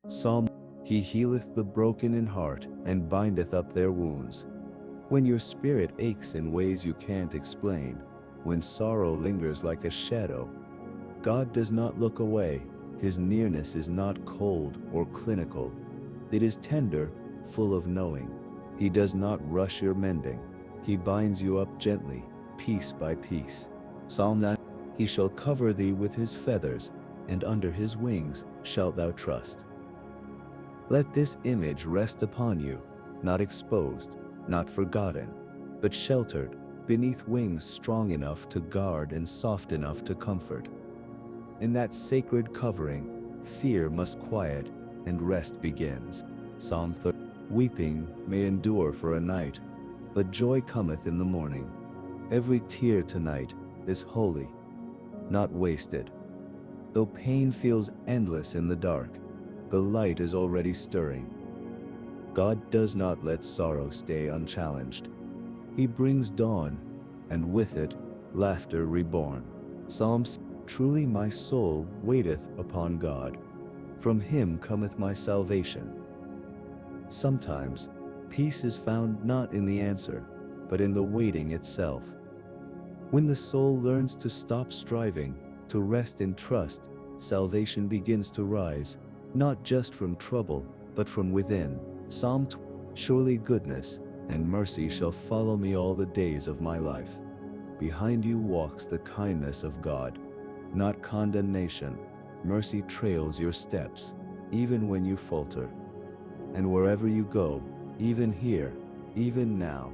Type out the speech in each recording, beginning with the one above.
Psalm. He healeth the broken in heart, and bindeth up their wounds. When your spirit aches in ways you can't explain, when sorrow lingers like a shadow, God does not look away. His nearness is not cold or clinical. It is tender, full of knowing. He does not rush your mending. He binds you up gently, piece by piece. Psalm 9. He shall cover thee with his feathers, and under his wings shalt thou trust. Let this image rest upon you, not exposed, not forgotten, but sheltered beneath wings strong enough to guard and soft enough to comfort. In that sacred covering, fear must quiet and rest begins. Psalm 30. Weeping may endure for a night, but joy cometh in the morning. Every tear tonight is holy, not wasted. Though pain feels endless in the dark, the light is already stirring. God does not let sorrow stay unchallenged. He brings dawn, and with it, laughter reborn. Psalms. Truly my soul waiteth upon God. From him cometh my salvation. Sometimes, peace is found not in the answer, but in the waiting itself. When the soul learns to stop striving, to rest in trust, salvation begins to rise, not just from trouble, but from within. Psalm 20. Surely goodness and mercy shall follow me all the days of my life. Behind you walks the kindness of God, not condemnation. Mercy trails your steps, even when you falter. And wherever you go, even here, even now,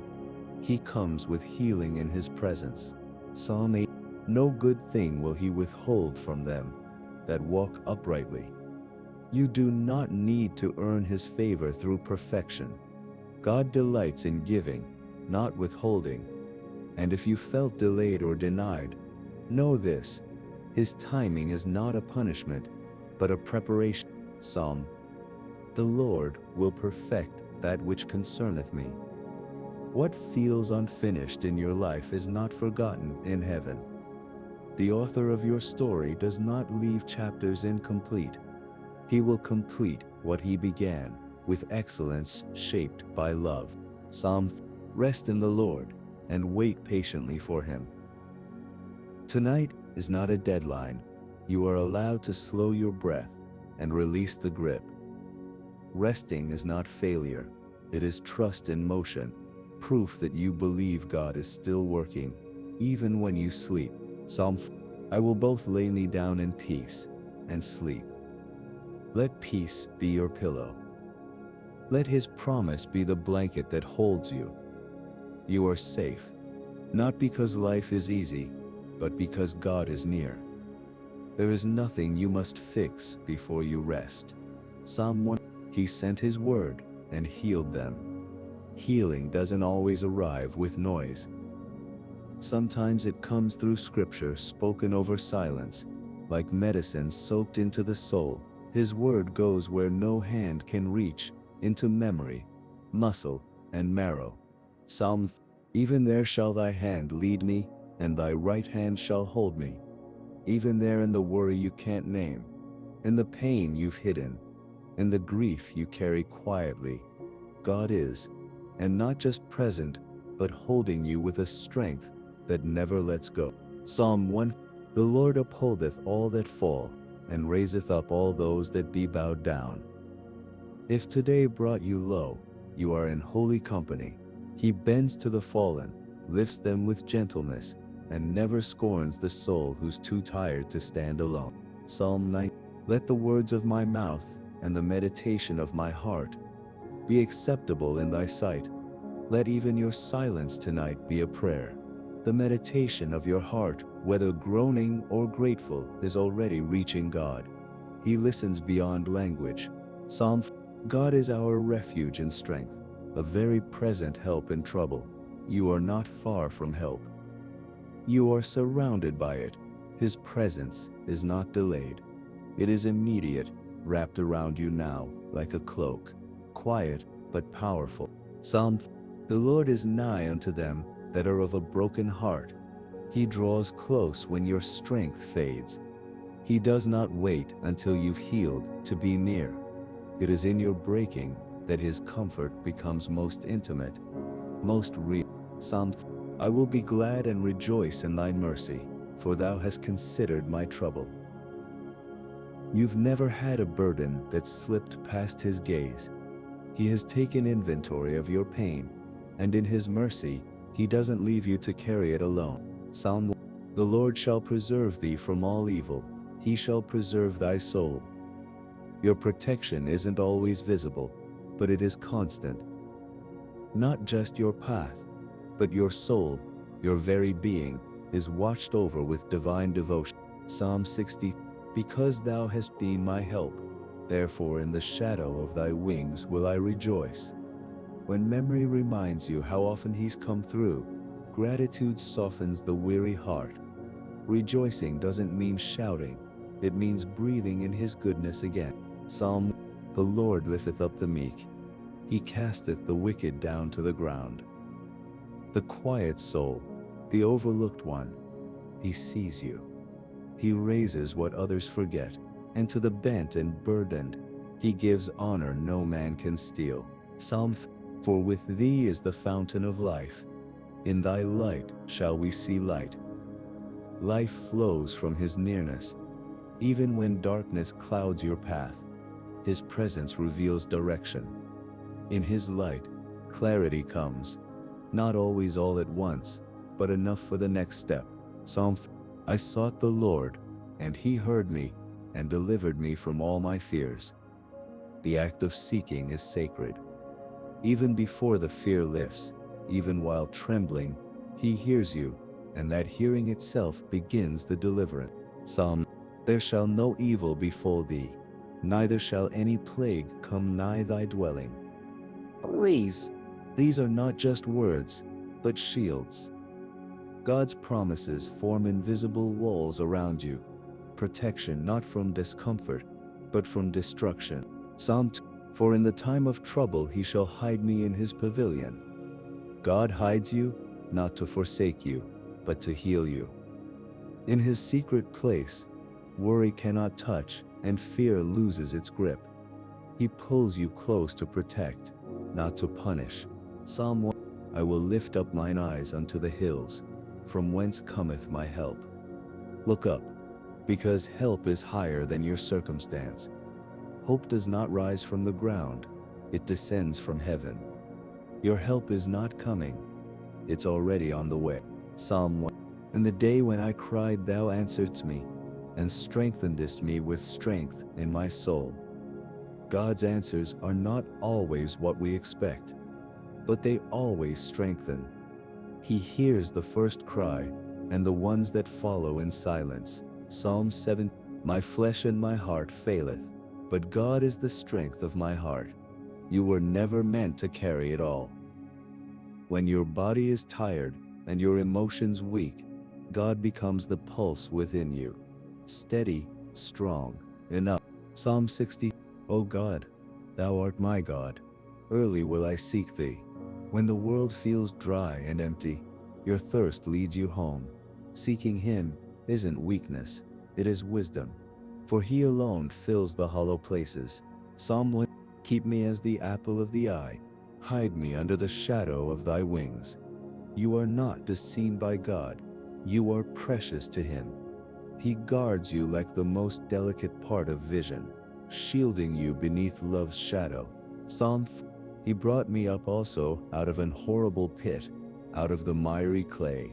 he comes with healing in his presence. Psalm 8. No good thing will he withhold from them that walk uprightly. You do not need to earn his favor through perfection. God delights in giving, not withholding. And if you felt delayed or denied, know this: his timing is not a punishment, but a preparation. Psalm. The Lord will perfect that which concerneth me. What feels unfinished in your life is not forgotten in heaven. The author of your story does not leave chapters incomplete. He will complete what he began, with excellence shaped by love. Psalm. Rest in the Lord, and wait patiently for him. Tonight is not a deadline. You are allowed to slow your breath and release the grip. Resting is not failure. It is trust in motion, proof that you believe God is still working, even when you sleep. Psalm. I will both lay me down in peace and sleep. Let peace be your pillow. Let his promise be the blanket that holds you. You are safe, not because life is easy, but because God is near. There is nothing you must fix before you rest. Psalm 1. He sent his word and healed them. Healing doesn't always arrive with noise. Sometimes it comes through scripture spoken over silence, like medicine soaked into the soul. His word goes where no hand can reach, into memory, muscle, and marrow. Psalm. Even there shall thy hand lead me, and thy right hand shall hold me. Even there in the worry you can't name, in the pain you've hidden, in the grief you carry quietly, God is, and not just present, but holding you with a strength that never lets go. Psalm 1. The Lord upholdeth all that fall, and raiseth up all those that be bowed down. If today brought you low, you are in holy company. He bends to the fallen, lifts them with gentleness, and never scorns the soul who's too tired to stand alone. Psalm 9. Let the words of my mouth and the meditation of my heart be acceptable in thy sight. Let even your silence tonight be a prayer. The meditation of your heart, whether groaning or grateful, is already reaching God. He listens beyond language. Psalm. God is our refuge and strength, a very present help in trouble. You are not far from help. You are surrounded by it. His presence is not delayed. It is immediate, wrapped around you now like a cloak, quiet but powerful. Psalm. The Lord is nigh unto them that are of a broken heart. He draws close when your strength fades. He does not wait until you've healed to be near. It is in your breaking that his comfort becomes most intimate, most real. Psalm I will be glad and rejoice in thy mercy, for thou hast considered my trouble. You've never had a burden that slipped past his gaze. He has taken inventory of your pain, and in his mercy, he doesn't leave you to carry it alone. Psalm The Lord shall preserve thee from all evil. He shall preserve thy soul. Your protection isn't always visible, but it is constant. Not just your path, but your soul, your very being, is watched over with divine devotion. Psalm 60 Because thou hast been my help, therefore in the shadow of thy wings will I rejoice. When memory reminds you how often he's come through, gratitude softens the weary heart. Rejoicing doesn't mean shouting, it means breathing in his goodness again. Psalm The Lord lifteth up the meek, he casteth the wicked down to the ground. The quiet soul, the overlooked one, he sees you. He raises what others forget, and to the bent and burdened, he gives honor no man can steal. Psalm For with thee is the fountain of life. In thy light shall we see light. Life flows from his nearness. Even when darkness clouds your path, his presence reveals direction. In his light, clarity comes, not always all at once, but enough for the next step. Psalm I sought the Lord, and he heard me, and delivered me from all my fears. The act of seeking is sacred. Even before the fear lifts, even while trembling, he hears you, and that hearing itself begins the deliverance. Psalm There shall no evil befall thee, neither shall any plague come nigh thy dwelling. These are not just words, but shields. God's promises form invisible walls around you, protection not from discomfort, but from destruction. Psalm 2 For in the time of trouble he shall hide me in his pavilion. God hides you, not to forsake you, but to heal you. In his secret place, worry cannot touch, and fear loses its grip. He pulls you close to protect, not to punish. Psalm 1 I will lift up mine eyes unto the hills, from whence cometh my help. Look up, because help is higher than your circumstance. Hope does not rise from the ground, it descends from heaven. Your help is not coming, it's already on the way. Psalm 1 In the day when I cried, thou answeredst me, and strengthenedst me with strength in my soul. God's answers are not always what we expect, but they always strengthen. He hears the first cry, and the ones that follow in silence. Psalm 7 My flesh and my heart faileth, but God is the strength of my heart. You were never meant to carry it all. When your body is tired and your emotions weak, God becomes the pulse within you. Steady, strong, enough. Psalm 60 O God, thou art my God. Early will I seek thee. When the world feels dry and empty, your thirst leads you home. Seeking him isn't weakness, it is wisdom. For he alone fills the hollow places. Psalm 1 Keep me as the apple of the eye. Hide me under the shadow of thy wings. You are not deceived by God. You are precious to him. He guards you like the most delicate part of vision, shielding you beneath love's shadow. Psalm 4 He brought me up also out of an horrible pit, out of the miry clay.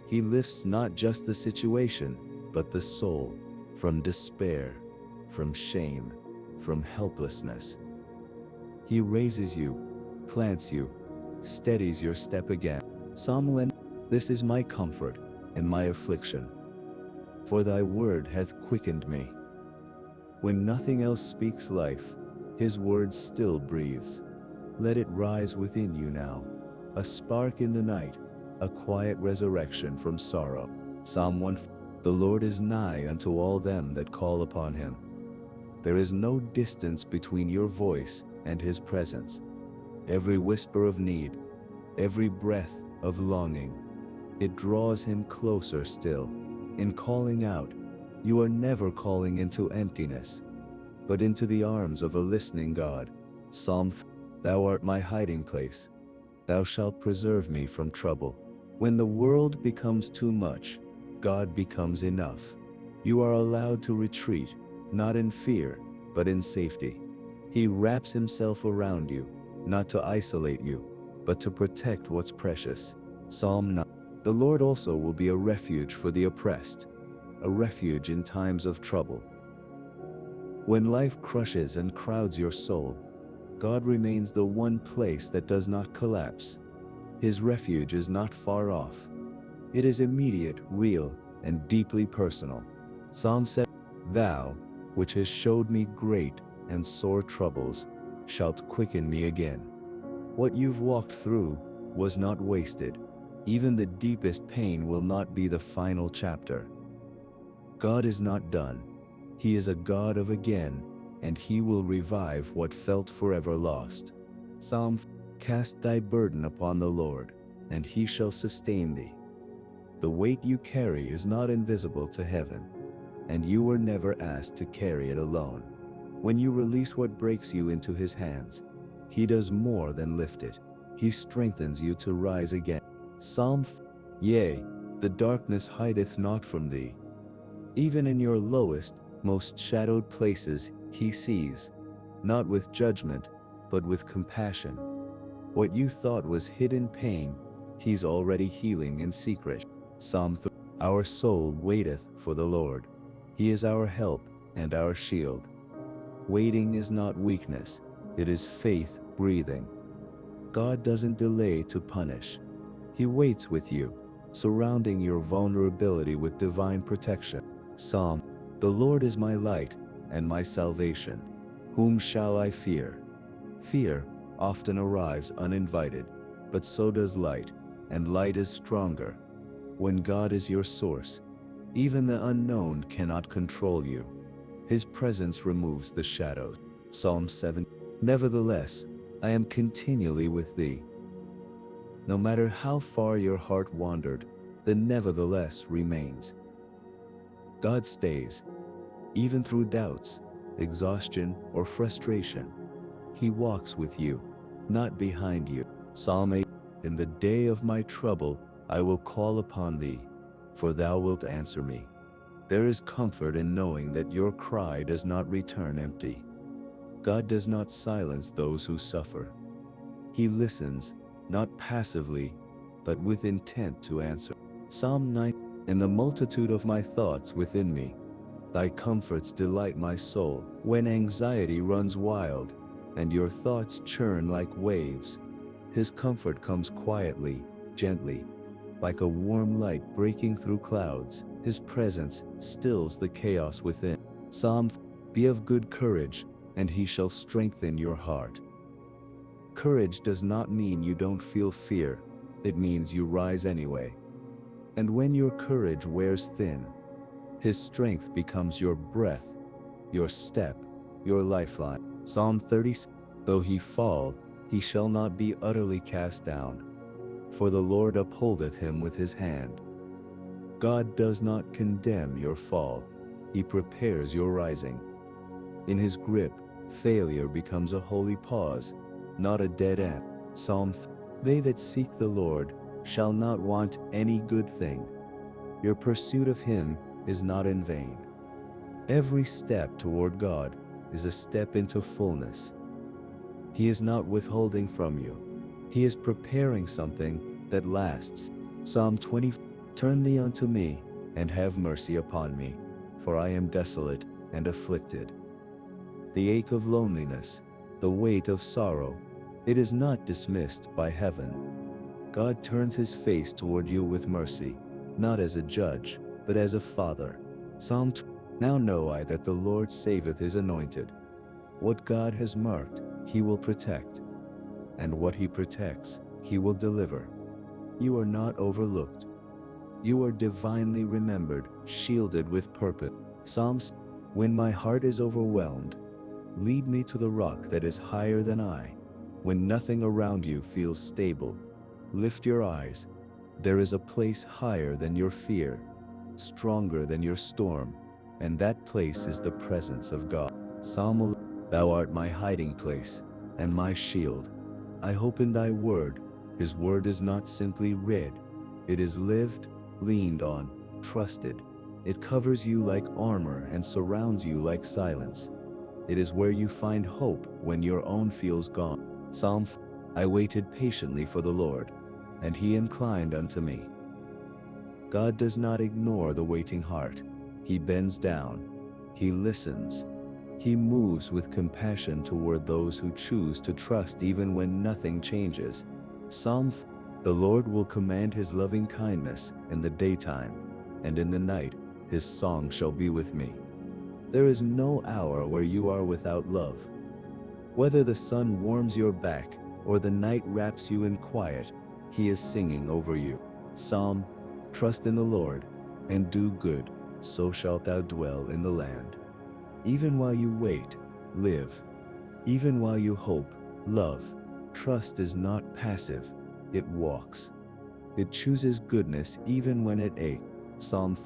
He lifts not just the situation, but the soul, from despair, from shame, from helplessness. He raises you, plants you, steadies your step again. Psalm 1 This is my comfort in my affliction, for thy word hath quickened me. When nothing else speaks life, his word still breathes. Let it rise within you now, a spark in the night, a quiet resurrection from sorrow. Psalm 1 The Lord is nigh unto all them that call upon him. There is no distance between your voice and his presence. Every whisper of need, every breath of longing, it draws him closer still. In calling out, you are never calling into emptiness. but into the arms of a listening God. Thou art my hiding place. Thou shalt preserve me from trouble. When the world becomes too much, God becomes enough. You are allowed to retreat, not in fear, but in safety. He wraps himself around you, not to isolate you, but to protect what's precious. Psalm 9. The Lord also will be a refuge for the oppressed, a refuge in times of trouble. When life crushes and crowds your soul, God remains the one place that does not collapse. His refuge is not far off. It is immediate, real, and deeply personal. Psalm 7. Thou, which hast showed me great and sore troubles, shalt quicken me again. What you've walked through was not wasted. Even the deepest pain will not be the final chapter. God is not done. He is a God of again, and He will revive what felt forever lost. Psalm. Cast thy burden upon the Lord, and He shall sustain thee. The weight you carry is not invisible to heaven, and you were never asked to carry it alone. When you release what breaks you into His hands, He does more than lift it. He strengthens you to rise again. Psalm. Yea, the darkness hideth not from thee. Even in your lowest, most shadowed places, He sees, not with judgment, but with compassion. What you thought was hidden pain, He's already healing in secret. Psalm 3. Our soul waiteth for the Lord. He is our help and our shield. Waiting is not weakness, it is faith breathing. God doesn't delay to punish. He waits with you, surrounding your vulnerability with divine protection. Psalm. The Lord is my light and my salvation. Whom shall I fear? Fear often arrives uninvited, but so does light, and light is stronger. When God is your source, even the unknown cannot control you. His presence removes the shadows. Psalm 7. Nevertheless, I am continually with thee. No matter how far your heart wandered, the nevertheless remains. God stays, even through doubts, exhaustion, or frustration. He walks with you, not behind you. Psalm 8. In the day of my trouble, I will call upon thee, for thou wilt answer me. There is comfort in knowing that your cry does not return empty. God does not silence those who suffer. He listens, not passively, but with intent to answer. Psalm 9. In the multitude of my thoughts within me, thy comforts delight my soul. When anxiety runs wild, and your thoughts churn like waves, His comfort comes quietly, gently, like a warm light breaking through clouds. His presence stills the chaos within. Psalm. Be of good courage, and He shall strengthen your heart. Courage does not mean you don't feel fear. It means you rise anyway. And when your courage wears thin, His strength becomes your breath, your step, your lifeline. Psalm 30. Though he fall, he shall not be utterly cast down, for the Lord upholdeth him with His hand. God does not condemn your fall. He prepares your rising. In His grip, failure becomes a holy pause, not a dead end. Psalm. They that seek the Lord shall not want any good thing. Your pursuit of Him is not in vain. Every step toward God is a step into fullness. He is not withholding from you. He is preparing something that lasts. Psalm 20. Turn thee unto me, and have mercy upon me, for I am desolate and afflicted. The ache of loneliness, the weight of sorrow, it is not dismissed by heaven. God turns His face toward you with mercy, not as a judge, but as a father. Psalm 2. Now know I that the Lord saveth His anointed. What God has marked, He will protect, and what He protects, He will deliver. You are not overlooked. You are divinely remembered, shielded with purpose. Psalms. When my heart is overwhelmed, lead me to the rock that is higher than I. When nothing around you feels stable, lift your eyes. There is a place higher than your fear, stronger than your storm, and that place is the presence of God. Psalm 11. Thou art my hiding place and my shield. I hope in thy word. His word is not simply read. It is lived, leaned on, trusted. It covers you like armor and surrounds you like silence. It is where you find hope when your own feels gone. Psalm 4. I waited patiently for the Lord, and he inclined unto me. God does not ignore the waiting heart. He bends down. He listens. He moves with compassion toward those who choose to trust even when nothing changes. Psalm 4. The Lord will command his loving kindness in the daytime, and in the night his song shall be with me. There is no hour where you are without love. Whether the sun warms your back or the night wraps you in quiet, he is singing over you. Psalm. Trust in the Lord and do good, so shalt thou dwell in the land. Even while you wait, live. Even while you hope, love. Trust is not passive, it walks. It chooses goodness even when it aches. Psalm.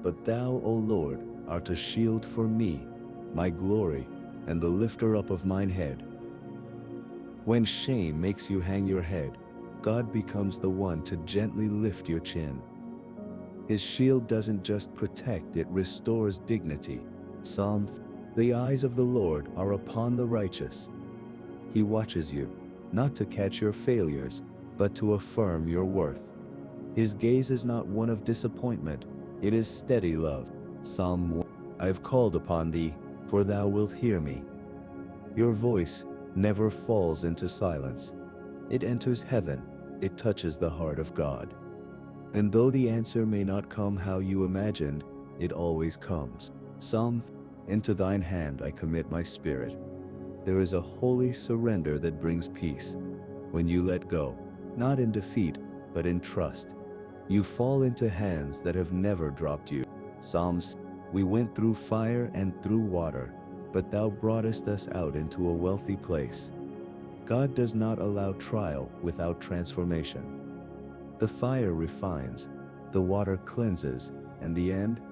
But thou, O Lord, art a shield for me, my glory, and the lifter up of mine head. When shame makes you hang your head, God becomes the one to gently lift your chin. His shield doesn't just protect, it restores dignity. Psalm. The eyes of the Lord are upon the righteous. He watches you, not to catch your failures, but to affirm your worth. His gaze is not one of disappointment, it is steady love. Psalm 1. I have called upon thee, for thou wilt hear me. Your voice never falls into silence. It enters heaven, it touches the heart of God. And though the answer may not come how you imagined, it always comes. Psalm. Into thine hand I commit my spirit. There is a holy surrender that brings peace. When you let go, not in defeat, but in trust, you fall into hands that have never dropped you. Psalms. We went through fire and through water, but thou broughtest us out into a wealthy place. God does not allow trial without transformation. The fire refines, the water cleanses, and the end,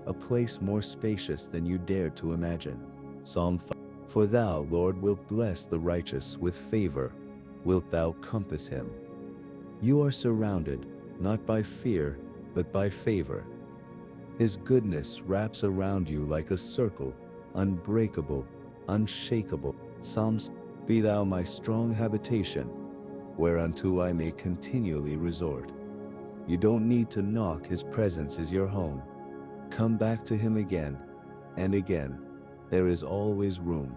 a place more spacious than you dared to imagine. Psalm 5. For thou, Lord, wilt bless the righteous with favor, wilt thou compass him. You are surrounded, not by fear, but by favor. His goodness wraps around you like a circle, unbreakable, unshakable. Psalms. Be thou my strong habitation, whereunto I may continually resort. You don't need to knock, his presence is your home. Come back to him again and again. There is always room.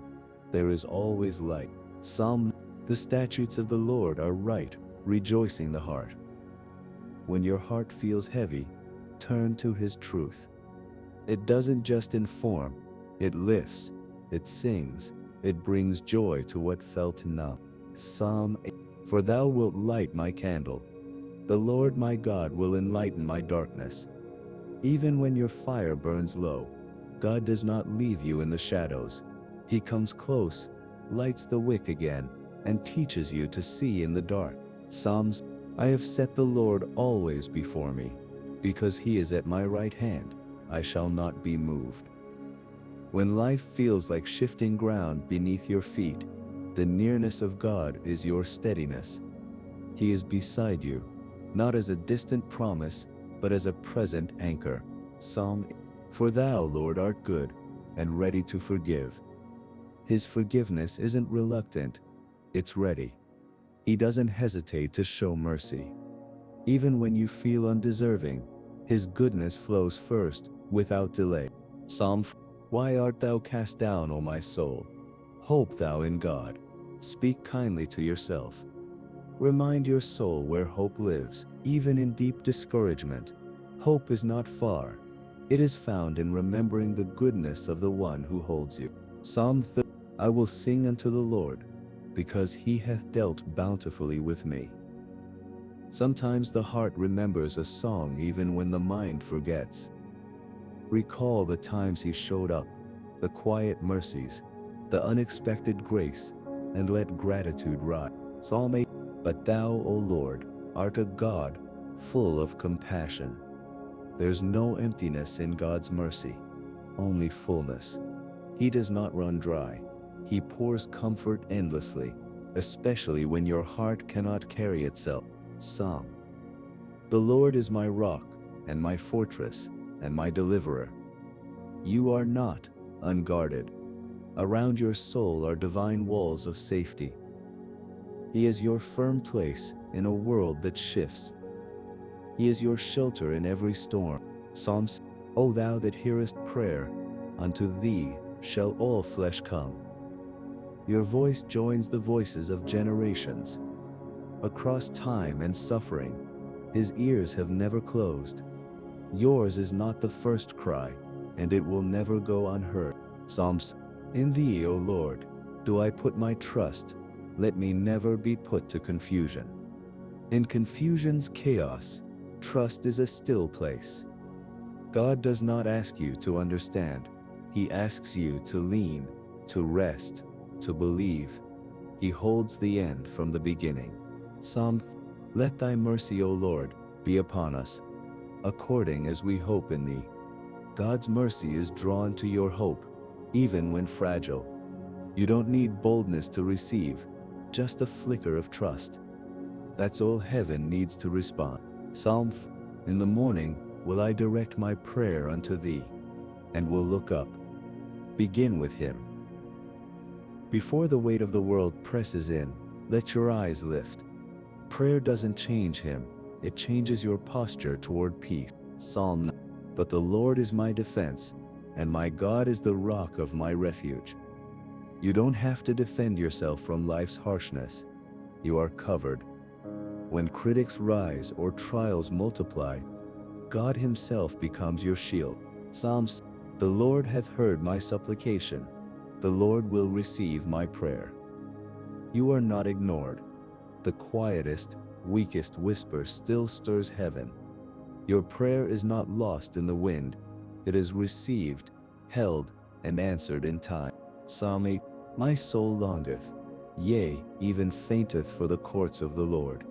There is always light. Psalm. The statutes of the Lord are right, rejoicing the heart. When your heart feels heavy, turn to his truth. It doesn't just inform, it lifts, it sings, it brings joy to what felt numb. Psalm 8. For thou wilt light my candle. The Lord my God will enlighten my darkness. Even when your fire burns low, God does not leave you in the shadows. He comes close, lights the wick again, and teaches you to see in the dark. Psalms. I have set the Lord always before me. Because he is at my right hand, I shall not be moved. When life feels like shifting ground beneath your feet, the nearness of God is your steadiness. He is beside you, not as a distant promise, but as a present anchor. Psalm. For thou, Lord, art good and ready to forgive. His forgiveness isn't reluctant, it's ready. He doesn't hesitate to show mercy. Even when you feel undeserving, his goodness flows first, without delay. Psalm. Why art thou cast down, O my soul? Hope thou in God. Speak kindly to yourself. Remind your soul where hope lives, even in deep discouragement. Hope is not far. It is found in remembering the goodness of the one who holds you. Psalm 30. I will sing unto the Lord, because he hath dealt bountifully with me. Sometimes the heart remembers a song even when the mind forgets. Recall the times he showed up, the quiet mercies, the unexpected grace, and let gratitude rise. Psalm 8. But thou, O Lord, art a God full of compassion. There's no emptiness in God's mercy, only fullness. He does not run dry. He pours comfort endlessly, especially when your heart cannot carry itself. Psalm. The Lord is my rock, and my fortress, and my deliverer. You are not unguarded. Around your soul are divine walls of safety. He is your firm place in a world that shifts. He is your shelter in every storm. Psalms. O thou that hearest prayer, unto thee shall all flesh come. Your voice joins the voices of generations. Across time and suffering, his ears have never closed. Yours is not the first cry, and it will never go unheard. Psalms. In thee, O Lord, do I put my trust. Let me never be put to confusion. In confusion's chaos, trust is a still place. God does not ask you to understand. He asks you to lean, to rest, to believe. He holds the end from the beginning. Psalm. Let thy mercy, O Lord, be upon us, according as we hope in thee. God's mercy is drawn to your hope, even when fragile. You don't need boldness to receive, just a flicker of trust. That's all heaven needs to respond. Psalm. In the morning will I direct my prayer unto thee, and will look up. Begin with him. Before the weight of the world presses in, let your eyes lift. Prayer doesn't change him, it changes your posture toward peace. Psalm. But the Lord is my defense, and my God is the rock of my refuge. You don't have to defend yourself from life's harshness. You are covered. When critics rise or trials multiply, God himself becomes your shield. Psalms. The Lord hath heard my supplication. The Lord will receive my prayer. You are not ignored. The quietest, weakest whisper still stirs heaven. Your prayer is not lost in the wind. It is received, held, and answered in time. Psalm 8. My soul longeth, yea, even fainteth for the courts of the Lord.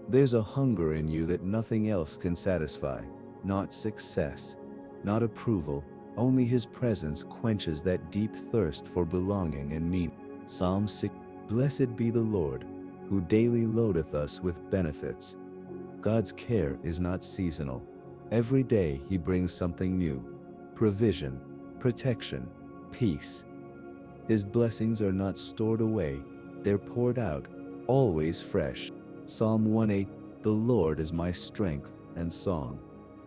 There's a hunger in you that nothing else can satisfy, not success, not approval, only his presence quenches that deep thirst for belonging and meaning. Psalm 6. Blessed be the Lord, who daily loadeth us with benefits. God's care is not seasonal. Every day he brings something new: provision, protection, peace. His blessings are not stored away, they're poured out, always fresh. Psalm 1:8. The Lord is my strength and song,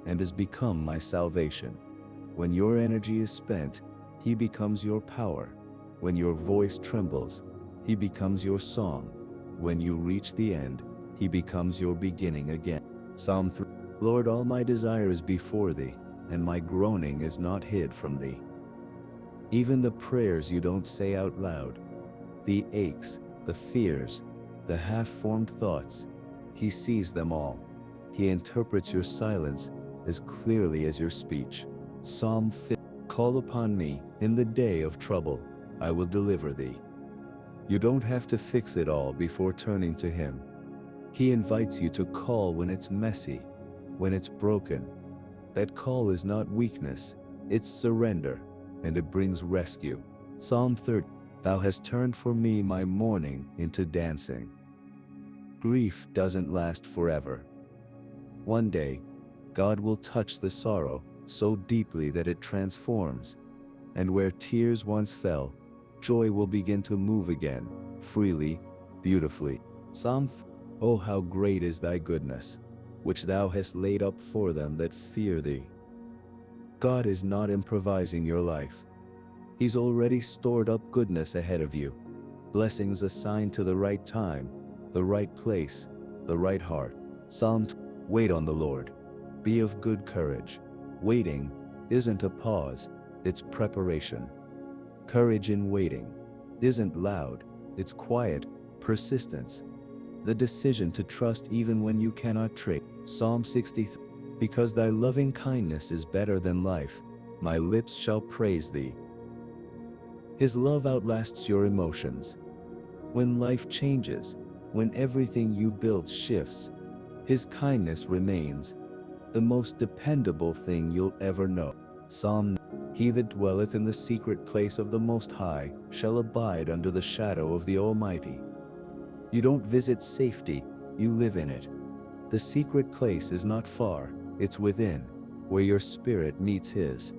and has become my salvation. When your energy is spent, he becomes your power. When your voice trembles, he becomes your song. When you reach the end, he becomes your beginning again. Psalm 3. Lord, all my desire is before thee, and my groaning is not hid from thee. Even the prayers you don't say out loud, the aches, the fears, the half-formed thoughts, he sees them all. He interprets your silence as clearly as your speech. Psalm 5. Call upon me in the day of trouble, I will deliver thee. You don't have to fix it all before turning to him. He invites you to call when it's messy, when it's broken. That call is not weakness, it's surrender, and it brings rescue. Psalm 30. Thou hast turned for me my mourning into dancing. Grief doesn't last forever. One day, God will touch the sorrow so deeply that it transforms, and where tears once fell, joy will begin to move again, freely, beautifully. Psalm. Oh, how great is thy goodness, which thou hast laid up for them that fear thee. God is not improvising your life. He's already stored up goodness ahead of you, blessings assigned to the right time, the right place, the right heart. Psalm. Wait on the Lord. Be of good courage. Waiting isn't a pause, it's preparation. Courage in waiting isn't loud, it's quiet, persistence. The decision to trust even when you cannot trace. Psalm 63. Because thy loving kindness is better than life, my lips shall praise thee. His love outlasts your emotions. When life changes, when everything you build shifts, his kindness remains, the most dependable thing you'll ever know. Psalm. He that dwelleth in the secret place of the Most High shall abide under the shadow of the Almighty. You don't visit safety, you live in it. The secret place is not far, it's within, where your spirit meets His.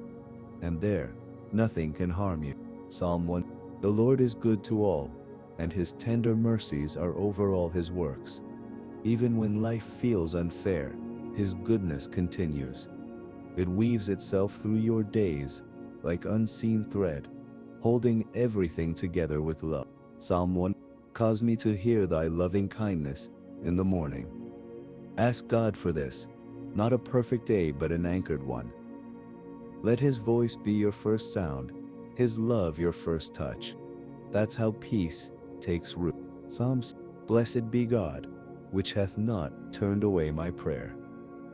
And there, nothing can harm you. Psalm 1. The Lord is good to all, and His tender mercies are over all His works. Even when life feels unfair, His goodness continues. It weaves itself through your days like unseen thread, holding everything together with love. Psalm 1. Cause me to hear thy loving kindness in the morning. Ask God for this, not a perfect day but an anchored one. Let His voice be your first sound, His love your first touch. That's how peace takes root. Psalms. Blessed be God, which hath not turned away my prayer.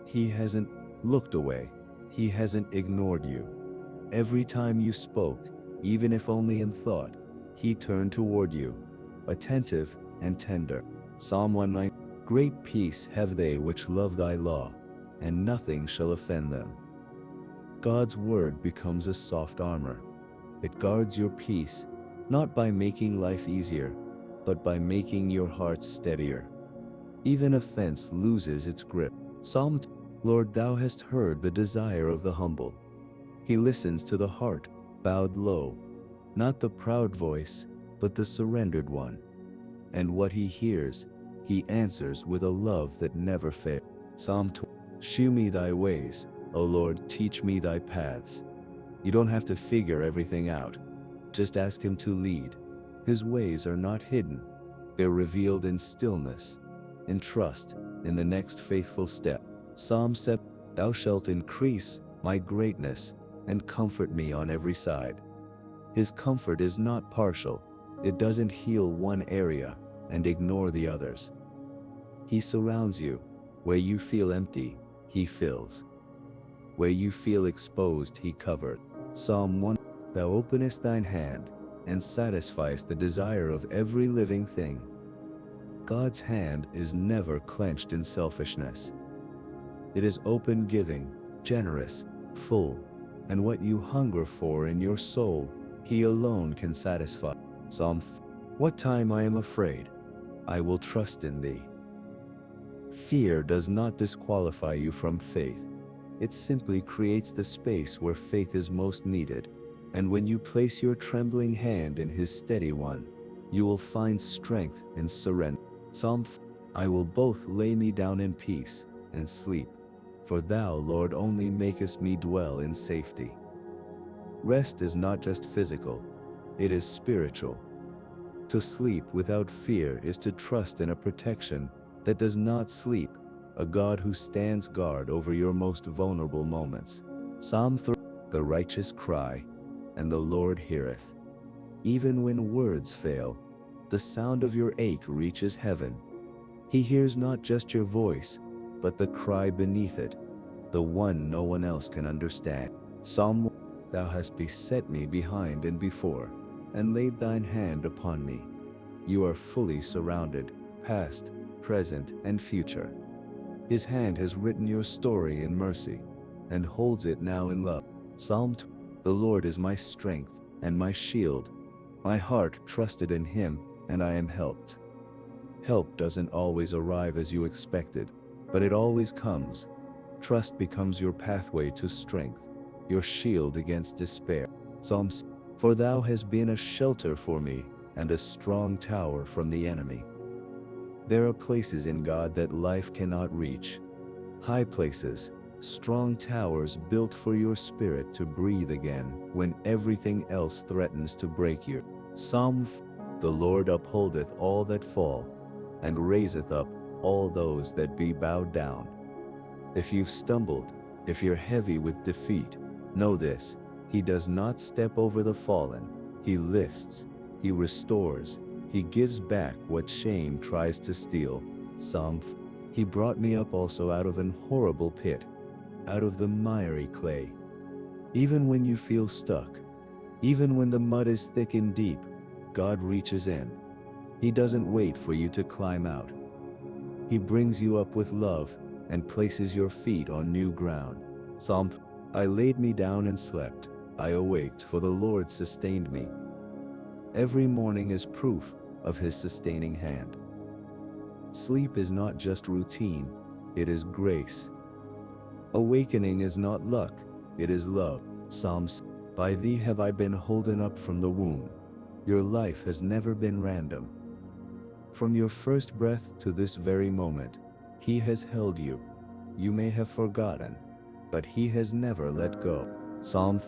He hasn't looked away. He hasn't ignored you. Every time you spoke, even if only in thought, He turned toward you, attentive and tender. Psalm 1:9. Great peace have they which love thy law, and nothing shall offend them. God's word becomes a soft armor. It guards your peace, not by making life easier, but by making your heart steadier. Even offense loses its grip. Psalm 2. Lord, thou hast heard the desire of the humble. He listens to the heart, bowed low, not the proud voice, but the surrendered one. And what He hears, He answers with a love that never fails. Psalm 2. Shew me thy ways, O Lord, teach me thy paths. You don't have to figure everything out. Just ask Him to lead. His ways are not hidden. They're revealed in stillness, in trust, in the next faithful step. Psalm 7. Thou shalt increase my greatness and comfort me on every side. His comfort is not partial. It doesn't heal one area and ignore the others. He surrounds you. Where you feel empty, He fills. Where you feel exposed, He covered. Psalm 1. Thou openest thine hand and satisfiest the desire of every living thing. God's hand is never clenched in selfishness. It is open giving, generous, full, and what you hunger for in your soul, He alone can satisfy. Psalm 4. What time I am afraid, I will trust in Thee. Fear does not disqualify you from faith. It simply creates the space where faith is most needed. And when you place your trembling hand in His steady one, you will find strength in surrender. Psalm 4. I will both lay me down in peace and sleep, for Thou, Lord, only makest me dwell in safety. Rest is not just physical, it is spiritual. To sleep without fear is to trust in a protection that does not sleep, a God who stands guard over your most vulnerable moments. Psalm 3. The righteous cry, and the Lord heareth. Even when words fail, the sound of your ache reaches heaven. He hears not just your voice, but the cry beneath it, the one no one else can understand. Psalm 1. Thou hast beset me behind and before, and laid thine hand upon me. You are fully surrounded, past, present, and future. His hand has written your story in mercy, and holds it now in love. Psalm 2. The Lord is my strength and my shield. My heart trusted in Him, and I am helped. Help doesn't always arrive as you expected, but it always comes. Trust becomes your pathway to strength, your shield against despair. Psalm 6. For Thou hast been a shelter for me, and a strong tower from the enemy. There are places in God that life cannot reach. High places, strong towers built for your spirit to breathe again when everything else threatens to break you. Psalm 4. The Lord upholdeth all that fall, and raiseth up all those that be bowed down. If you've stumbled, if you're heavy with defeat, know this: He does not step over the fallen. He lifts, He restores, He gives back what shame tries to steal. Psalm 4. He brought me up also out of an horrible pit, out of the miry clay. Even when you feel stuck, even when the mud is thick and deep, God reaches in. He doesn't wait for you to climb out. He brings you up with love and places your feet on new ground. Psalm 3. I laid me down and slept. I awaked, for the Lord sustained me. Every morning is proof of his sustaining hand. Sleep is not just routine, it is grace. Awakening is not luck, it is love. Psalms, by thee have I been holden up from the womb. Your life has never been random. From your first breath to this very moment, he has held you. You may have forgotten, but he has never let go. Psalm,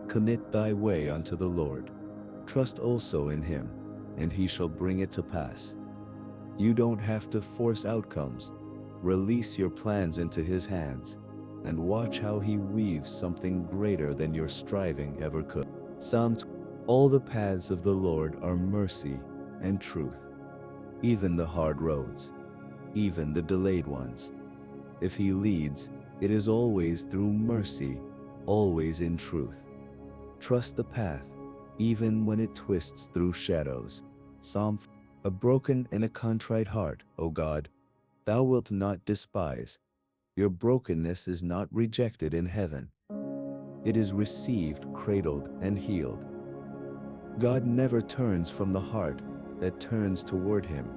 commit thy way unto the Lord. Trust also in him, and he shall bring it to pass. You don't have to force outcomes. Release your plans into his hands, and watch how he weaves something greater than your striving ever could. Psalm, all the paths of the Lord are mercy and truth, even the hard roads, even the delayed ones. If he leads, it is always through mercy, always in truth. Trust the path, even when it twists through shadows. Psalm, a broken and a contrite heart, O God, thou wilt not despise. Your brokenness is not rejected in heaven. It is received, cradled, and healed. God never turns from the heart that turns toward him,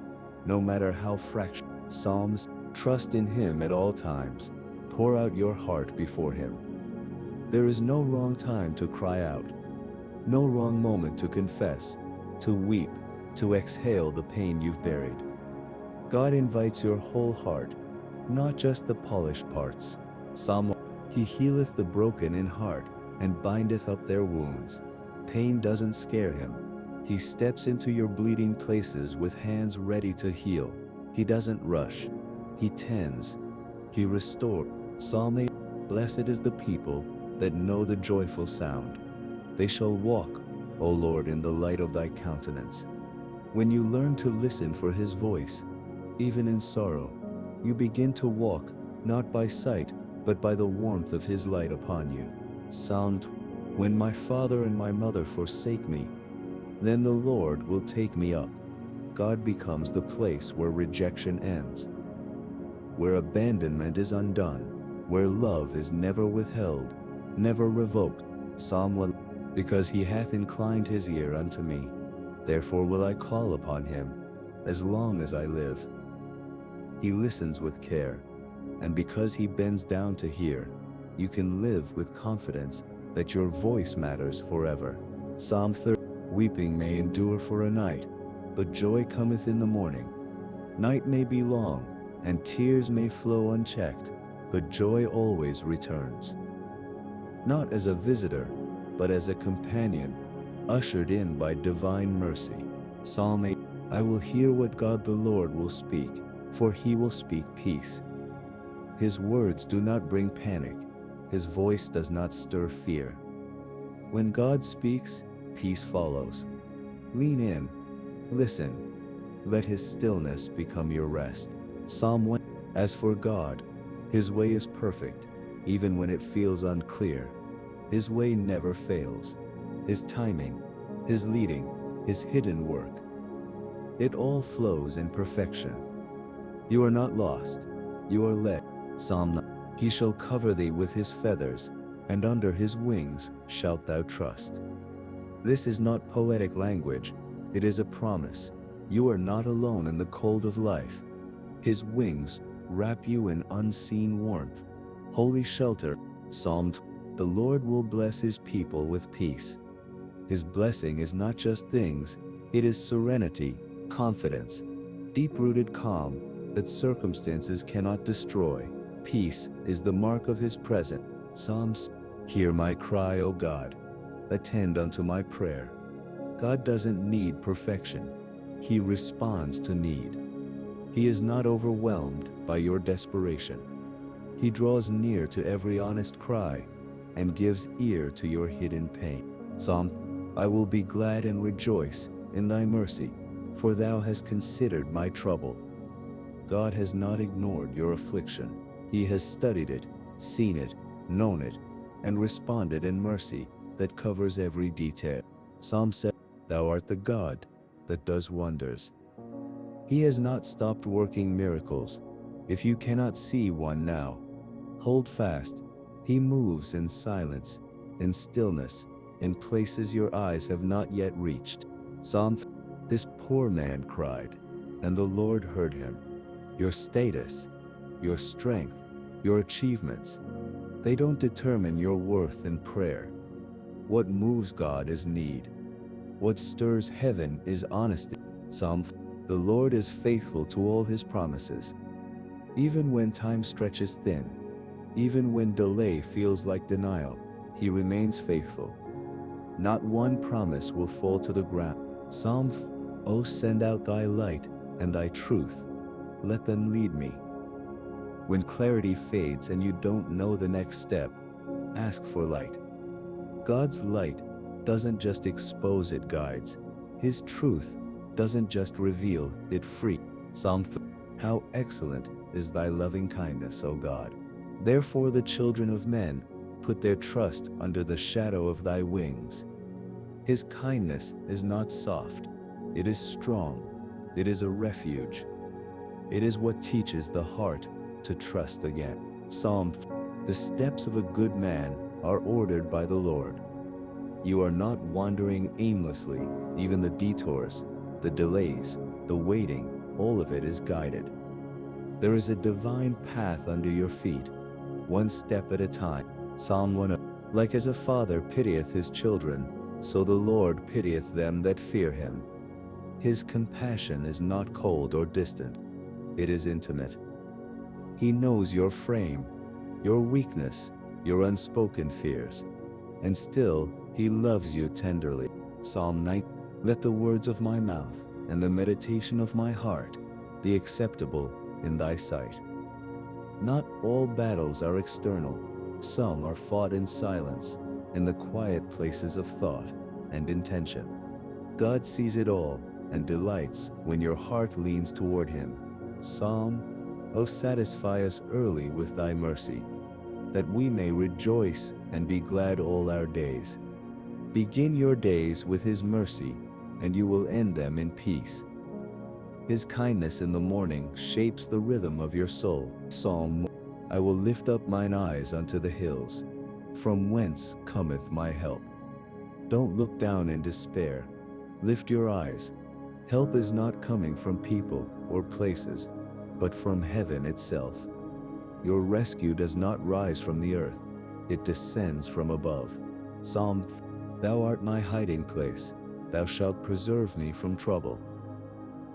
no matter how fractured. Psalms, trust in him at all times. Pour out your heart before him. There is no wrong time to cry out, no wrong moment to confess, to weep, to exhale the pain you've buried. God invites your whole heart, not just the polished parts. Psalm, he healeth the broken in heart, and bindeth up their wounds. Pain doesn't scare him. He steps into your bleeding places with hands ready to heal. He doesn't rush. He tends. He restores. Psalm 8, blessed is the people that know the joyful sound. They shall walk, O Lord, in the light of thy countenance. When you learn to listen for his voice, even in sorrow, you begin to walk, not by sight, but by the warmth of his light upon you. Psalm, when my father and my mother forsake me, then the Lord will take me up. God becomes the place where rejection ends, where abandonment is undone, where love is never withheld, never revoked. Psalm 1, because he hath inclined his ear unto me, therefore will I call upon him, as long as I live. He listens with care, and because he bends down to hear, you can live with confidence that your voice matters forever. Psalm 30, weeping may endure for a night, but joy cometh in the morning. Night may be long, and tears may flow unchecked, but joy always returns. Not as a visitor, but as a companion, ushered in by divine mercy. Psalm 8, I will hear what God the Lord will speak, for he will speak peace. His words do not bring panic. His voice does not stir fear. When God speaks, peace follows. Lean in, listen, let his stillness become your rest. Psalm 1, as for God, his way is perfect, even when it feels unclear. His way never fails. His timing, his leading, his hidden work, it all flows in perfection. You are not lost, you are led. Psalm 9, he shall cover thee with his feathers, and under his wings shalt thou trust. This is not poetic language, it is a promise. You are not alone in the cold of life. His wings wrap you in unseen warmth. Holy shelter. Psalm 20, the Lord will bless his people with peace. His blessing is not just things, it is serenity, confidence, deep-rooted calm that circumstances cannot destroy. Peace is the mark of his presence. Psalms, hear my cry, O God. Attend unto my prayer. God doesn't need perfection. He responds to need. He is not overwhelmed by your desperation. He draws near to every honest cry and gives ear to your hidden pain. Psalm, I will be glad and rejoice in thy mercy, for thou hast considered my trouble. God has not ignored your affliction. He has studied it, seen it, known it, and responded in mercy that covers every detail. Psalm 7, thou art the God that does wonders. He has not stopped working miracles. If you cannot see one now, hold fast. He moves in silence, in stillness, in places your eyes have not yet reached. Psalm. This poor man cried, and the Lord heard him. Your status, your strength, your achievements, they don't determine your worth in prayer. What moves God is need. What stirs heaven is honesty. Psalm. The Lord is faithful to all his promises. Even when time stretches thin, even when delay feels like denial, he remains faithful. Not one promise will fall to the ground. Psalm. Oh, send out thy light and thy truth. Let them lead me. When clarity fades and you don't know the next step, ask for light. God's light doesn't just expose, it guides. His truth doesn't just reveal, it frees. Psalm. How excellent is thy loving kindness, O God. Therefore the children of men put their trust under the shadow of thy wings. His kindness is not soft, it is strong, it is a refuge. It is what teaches the heart to trust again. Psalm. The steps of a good man are ordered by the Lord. You are not wandering aimlessly. Even the detours, the delays, the waiting, all of it is guided. There is a divine path under your feet, one step at a time. Psalm 1. Like as a father pitieth his children, so the Lord pitieth them that fear him. His compassion is not cold or distant, it is intimate. He knows your frame, your weakness, your unspoken fears, and still he loves you tenderly. Psalm 9. Let the words of my mouth and the meditation of my heart be acceptable in thy sight. Not all battles are external. Some are fought in silence, in the quiet places of thought and intention. God sees it all and delights when your heart leans toward him. Psalm. O satisfy us early with thy mercy, that we may rejoice and be glad all our days. Begin your days with his mercy, and you will end them in peace. His kindness in the morning shapes the rhythm of your soul. Psalm. I will lift up mine eyes unto the hills, from whence cometh my help. Don't look down in despair. Lift your eyes. Help is not coming from people or places, but from heaven itself. Your rescue does not rise from the earth, it descends from above. Psalm. Thou art my hiding place, thou shalt preserve me from trouble.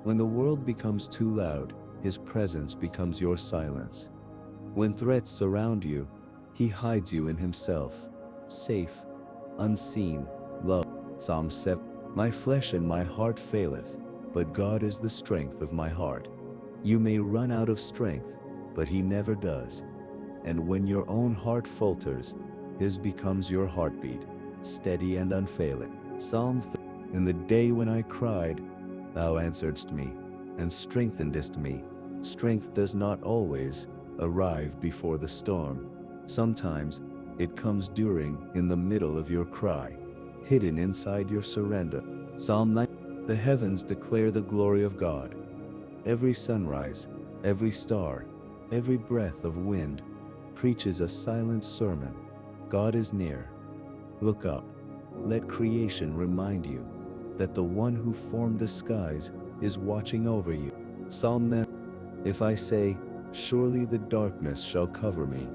When the world becomes too loud, his presence becomes your silence. When threats surround you, he hides you in himself, safe, unseen, loved. Psalm 7. My flesh and my heart faileth, but God is the strength of my heart. You may run out of strength, but he never does. And when your own heart falters, his becomes your heartbeat, steady and unfailing. Psalm 3. In the day when I cried, thou answeredst me, and strengthenedst me. Strength does not always arrive before the storm. Sometimes it comes during, in the middle of your cry, hidden inside your surrender. Psalm 9. The heavens declare the glory of God. Every sunrise, every star, every breath of wind preaches a silent sermon. God is near. Look up. Let creation remind you that the one who formed the skies is watching over you. Psalm 9. If I say, surely the darkness shall cover me,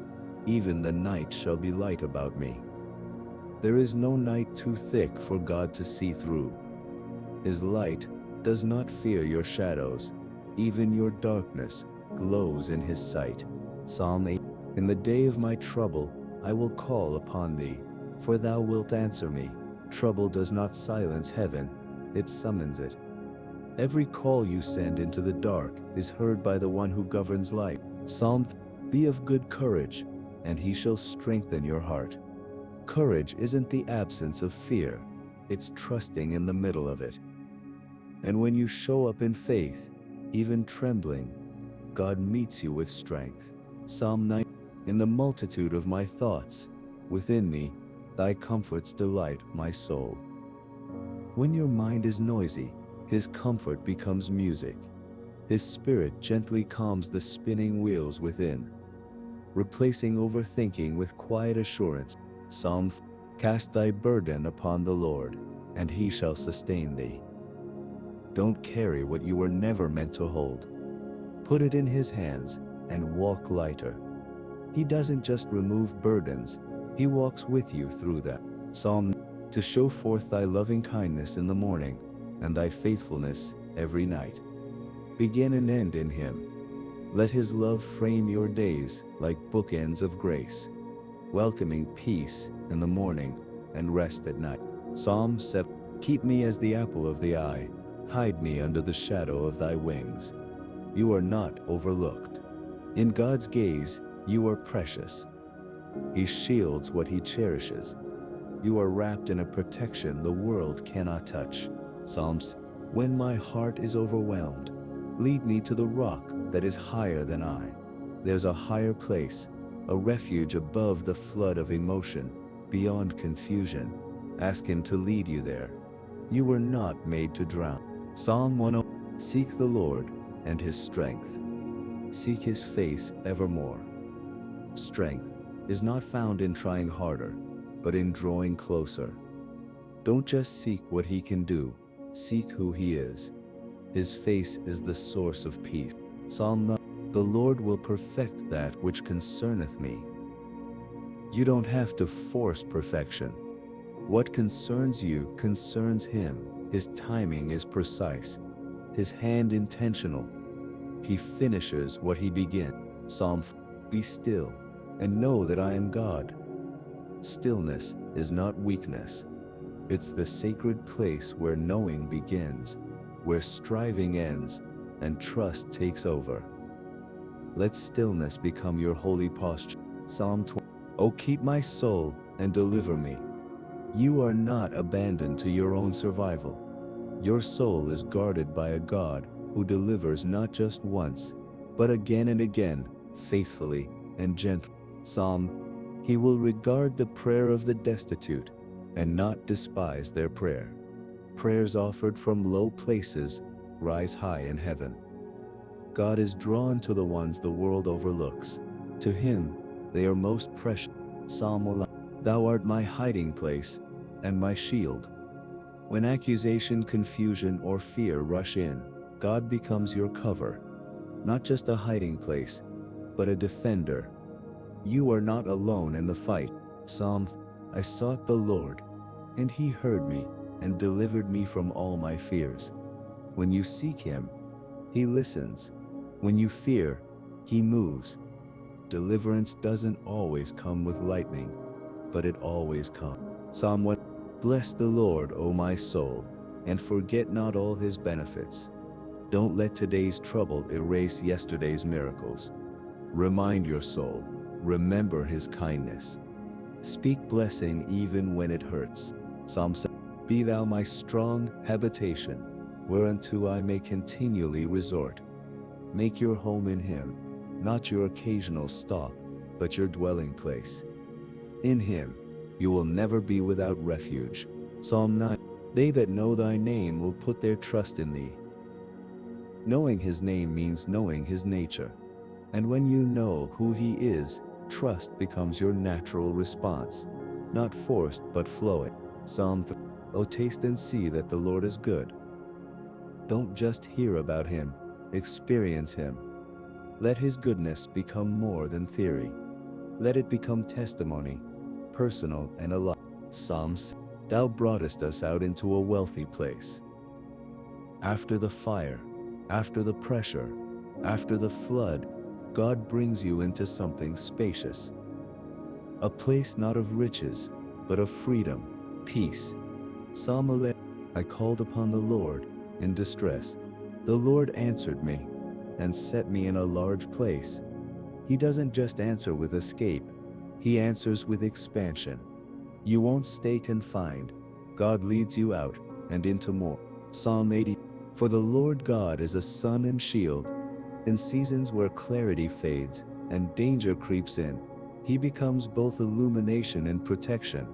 even the night shall be light about me. There is no night too thick for God to see through. His light does not fear your shadows. Even your darkness glows in his sight. Psalm 8. In the day of my trouble, I will call upon thee, for thou wilt answer me. Trouble does not silence heaven, it summons it. Every call you send into the dark is heard by the one who governs light. Psalm 3. Be of good courage, and he shall strengthen your heart. Courage isn't the absence of fear, it's trusting in the middle of it. And when you show up in faith, even trembling, God meets you with strength. Psalm 9. In the multitude of my thoughts, within me, thy comforts delight my soul. When your mind is noisy, his comfort becomes music. His spirit gently calms the spinning wheels within, replacing overthinking with quiet assurance. Psalm. Cast thy burden upon the Lord, and he shall sustain thee. Don't carry what you were never meant to hold. Put it in his hands and walk lighter. He doesn't just remove burdens, he walks with you through them. Psalm: to show forth thy loving kindness in the morning, and thy faithfulness every night. Begin and end in him. Let his love frame your days like bookends of grace, welcoming peace in the morning and rest at night. Psalm 7: keep me as the apple of the eye, hide me under the shadow of thy wings. You are not overlooked. In God's gaze, you are precious. He shields what he cherishes. You are wrapped in a protection the world cannot touch. Psalms: when my heart is overwhelmed, lead me to the rock that is higher than I. There's a higher place, a refuge above the flood of emotion, beyond confusion. Ask him to lead you there. You were not made to drown. Psalm 1:0: seek the Lord and his strength. Seek his face evermore. Strength is not found in trying harder, but in drawing closer. Don't just seek what he can do, seek who he is. His face is the source of peace. Psalm 9: the Lord will perfect that which concerneth me. You don't have to force perfection. What concerns you concerns him. His timing is precise, his hand intentional. He finishes what he begins. Psalm: be still and know that I am God. Stillness is not weakness. It's the sacred place where knowing begins, where striving ends, and trust takes over. Let stillness become your holy posture. Psalm 20: oh, keep my soul and deliver me. You are not abandoned to your own survival. Your soul is guarded by a God who delivers not just once, but again and again, faithfully and gently. Psalm: he will regard the prayer of the destitute and not despise their prayer. Prayers offered from low places rise high in heaven. God is drawn to the ones the world overlooks. To him, they are most precious. Psalm 11: thou art my hiding place and my shield. When accusation, confusion, or fear rush in, God becomes your cover. Not just a hiding place, but a defender. You are not alone in the fight. Psalm: I sought the Lord, and he heard me and delivered me from all my fears. When you seek him, he listens. When you fear, he moves. Deliverance doesn't always come with lightning, but it always comes. Psalm 1: bless the Lord, O my soul, and forget not all his benefits. Don't let today's trouble erase yesterday's miracles. Remind your soul, remember his kindness. Speak blessing even when it hurts. Psalm 7: be thou my strong habitation, whereunto I may continually resort. Make your home in him, not your occasional stop, but your dwelling place. In him, you will never be without refuge. Psalm 9: they that know thy name will put their trust in thee. Knowing his name means knowing his nature. And when you know who he is, trust becomes your natural response, not forced but flowing. Psalm 3: oh, taste and see that the Lord is good. Don't just hear about him, experience him. Let his goodness become more than theory. Let it become testimony, personal and alive. Psalm 6: thou broughtest us out into a wealthy place. After the fire, after the pressure, after the flood, God brings you into something spacious. A place not of riches, but of freedom, peace. Psalm 11: I called upon the Lord in distress. The Lord answered me and set me in a large place. He doesn't just answer with escape, he answers with expansion. You won't stay confined. God leads you out and into more. Psalm 80: for the Lord God is a sun and shield. In seasons where clarity fades and danger creeps in, he becomes both illumination and protection,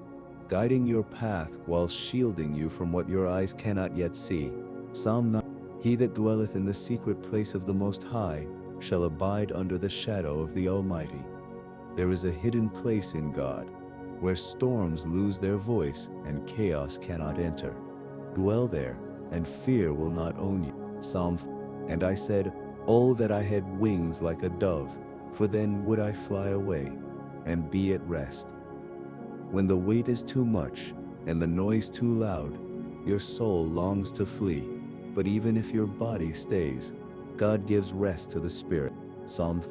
guiding your path while shielding you from what your eyes cannot yet see. Psalm 9: he that dwelleth in the secret place of the Most High shall abide under the shadow of the Almighty. There is a hidden place in God, where storms lose their voice and chaos cannot enter. Dwell there, and fear will not own you. Psalm. And I said, oh, that I had wings like a dove, for then would I fly away and be at rest. When the weight is too much and the noise too loud, your soul longs to flee. But even if your body stays, God gives rest to the spirit. Psalm.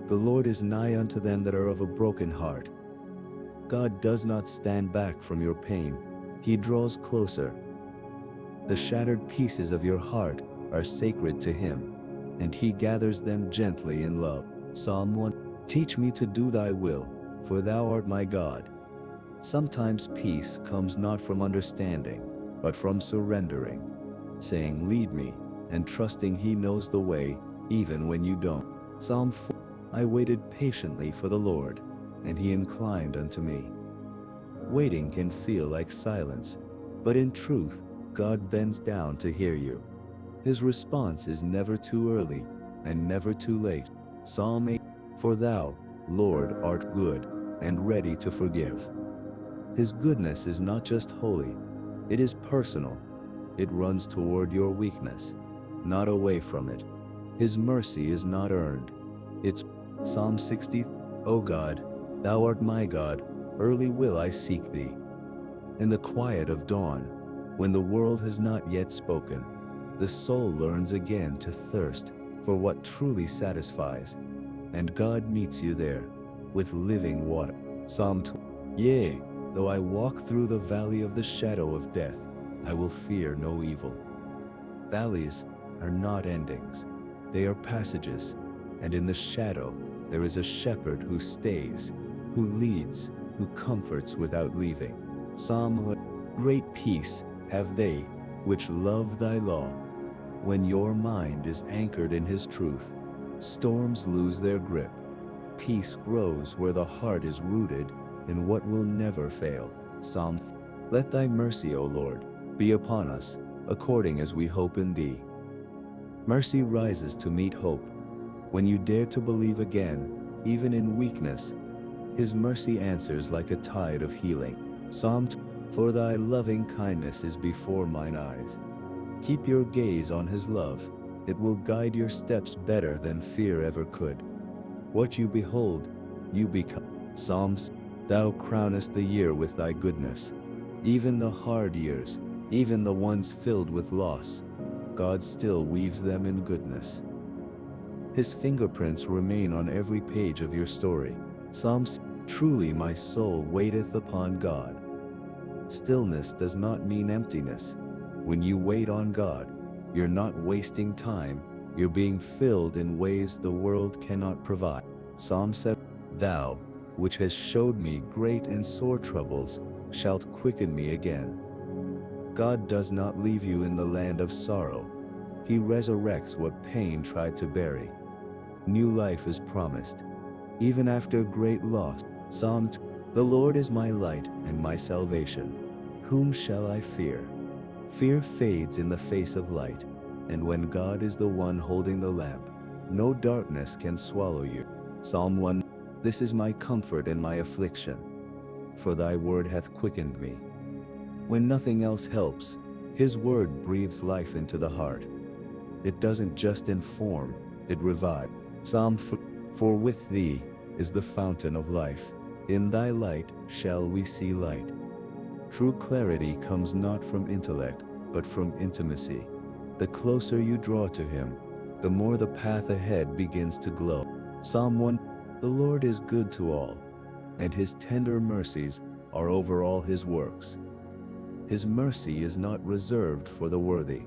The Lord is nigh unto them that are of a broken heart. God does not stand back from your pain. He draws closer. The shattered pieces of your heart are sacred to Him, and He gathers them gently in love. Psalm 1. Teach me to do thy will, for thou art my God. Sometimes peace comes not from understanding, but from surrendering, saying, lead me, and trusting He knows the way, even when you don't. Psalm 4. I waited patiently for the Lord, and He inclined unto me. Waiting can feel like silence, but in truth, God bends down to hear you. His response is never too early and never too late. Psalm 8. For thou, Lord, art good and ready to forgive. His goodness is not just holy, it is personal. It runs toward your weakness, not away from it. His mercy is not earned. It's Psalm 60. O God, thou art my God, early will I seek thee. In the quiet of dawn, when the world has not yet spoken, the soul learns again to thirst for what truly satisfies, and God meets you there with living water. Psalm 2. Yea, though I walk through the valley of the shadow of death, I will fear no evil. Valleys are not endings, they are passages, and in the shadow there is a shepherd who stays, who leads, who comforts without leaving. Psalm 1. Great peace have they which love thy law. When your mind is anchored in His truth, storms lose their grip. Peace grows where the heart is rooted in what will never fail. Psalm 3. Let thy mercy, O Lord, be upon us, according as we hope in thee. Mercy rises to meet hope. When you dare to believe again, even in weakness, His mercy answers like a tide of healing. Psalm 2. For thy loving kindness is before mine eyes. Keep your gaze on His love. It will guide your steps better than fear ever could. What you behold, you become. Psalms. Thou crownest the year with thy goodness. Even the hard years, even the ones filled with loss, God still weaves them in goodness. His fingerprints remain on every page of your story. Psalms. Truly my soul waiteth upon God. Stillness does not mean emptiness. When you wait on God, you're not wasting time, you're being filled in ways the world cannot provide. Psalm 7. Thou, which hast showed me great and sore troubles, shalt quicken me again. God does not leave you in the land of sorrow. He resurrects what pain tried to bury. New life is promised, even after great loss. Psalm 2. The Lord is my light and my salvation. Whom shall I fear? Fear fades in the face of light, and when God is the one holding the lamp, no darkness can swallow you. Psalm 1. This is my comfort in my affliction, for thy word hath quickened me. When nothing else helps, His word breathes life into the heart. It doesn't just inform, it revives. Psalm 4. For with thee is the fountain of life. In thy light shall we see light. True clarity comes not from intellect, but from intimacy. The closer you draw to Him, the more the path ahead begins to glow. Psalm 1. The Lord is good to all, and His tender mercies are over all His works. His mercy is not reserved for the worthy.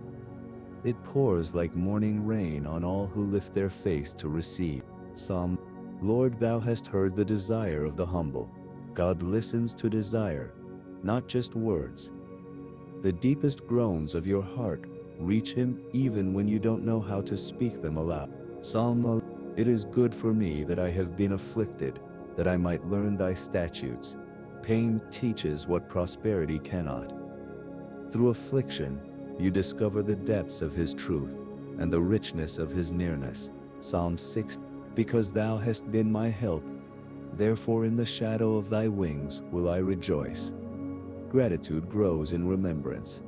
It pours like morning rain on all who lift their face to receive. Psalm. Lord, thou hast heard the desire of the humble. God listens to desire, not just words. The deepest groans of your heart reach Him even when you don't know how to speak them aloud. Psalm 11. It is good for me that I have been afflicted, that I might learn thy statutes. Pain teaches what prosperity cannot. Through affliction, you discover the depths of His truth and the richness of His nearness. Psalm 6. Because thou hast been my help, Therefore in the shadow of thy wings will I rejoice. Gratitude grows in remembrance.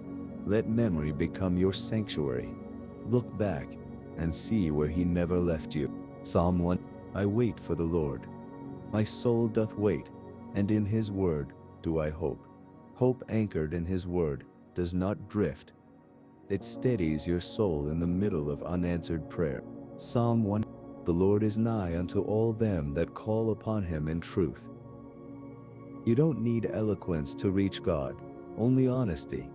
Let memory become your sanctuary. Look back and see where he never left you. Psalm 1. I wait for the Lord. My soul doth wait, and in his word do I hope. Hope anchored in his word does not drift. It steadies your soul in the middle of unanswered prayer. Psalm 1. The Lord is nigh unto all them that call upon him in truth. You don't need eloquence to reach God, only honesty.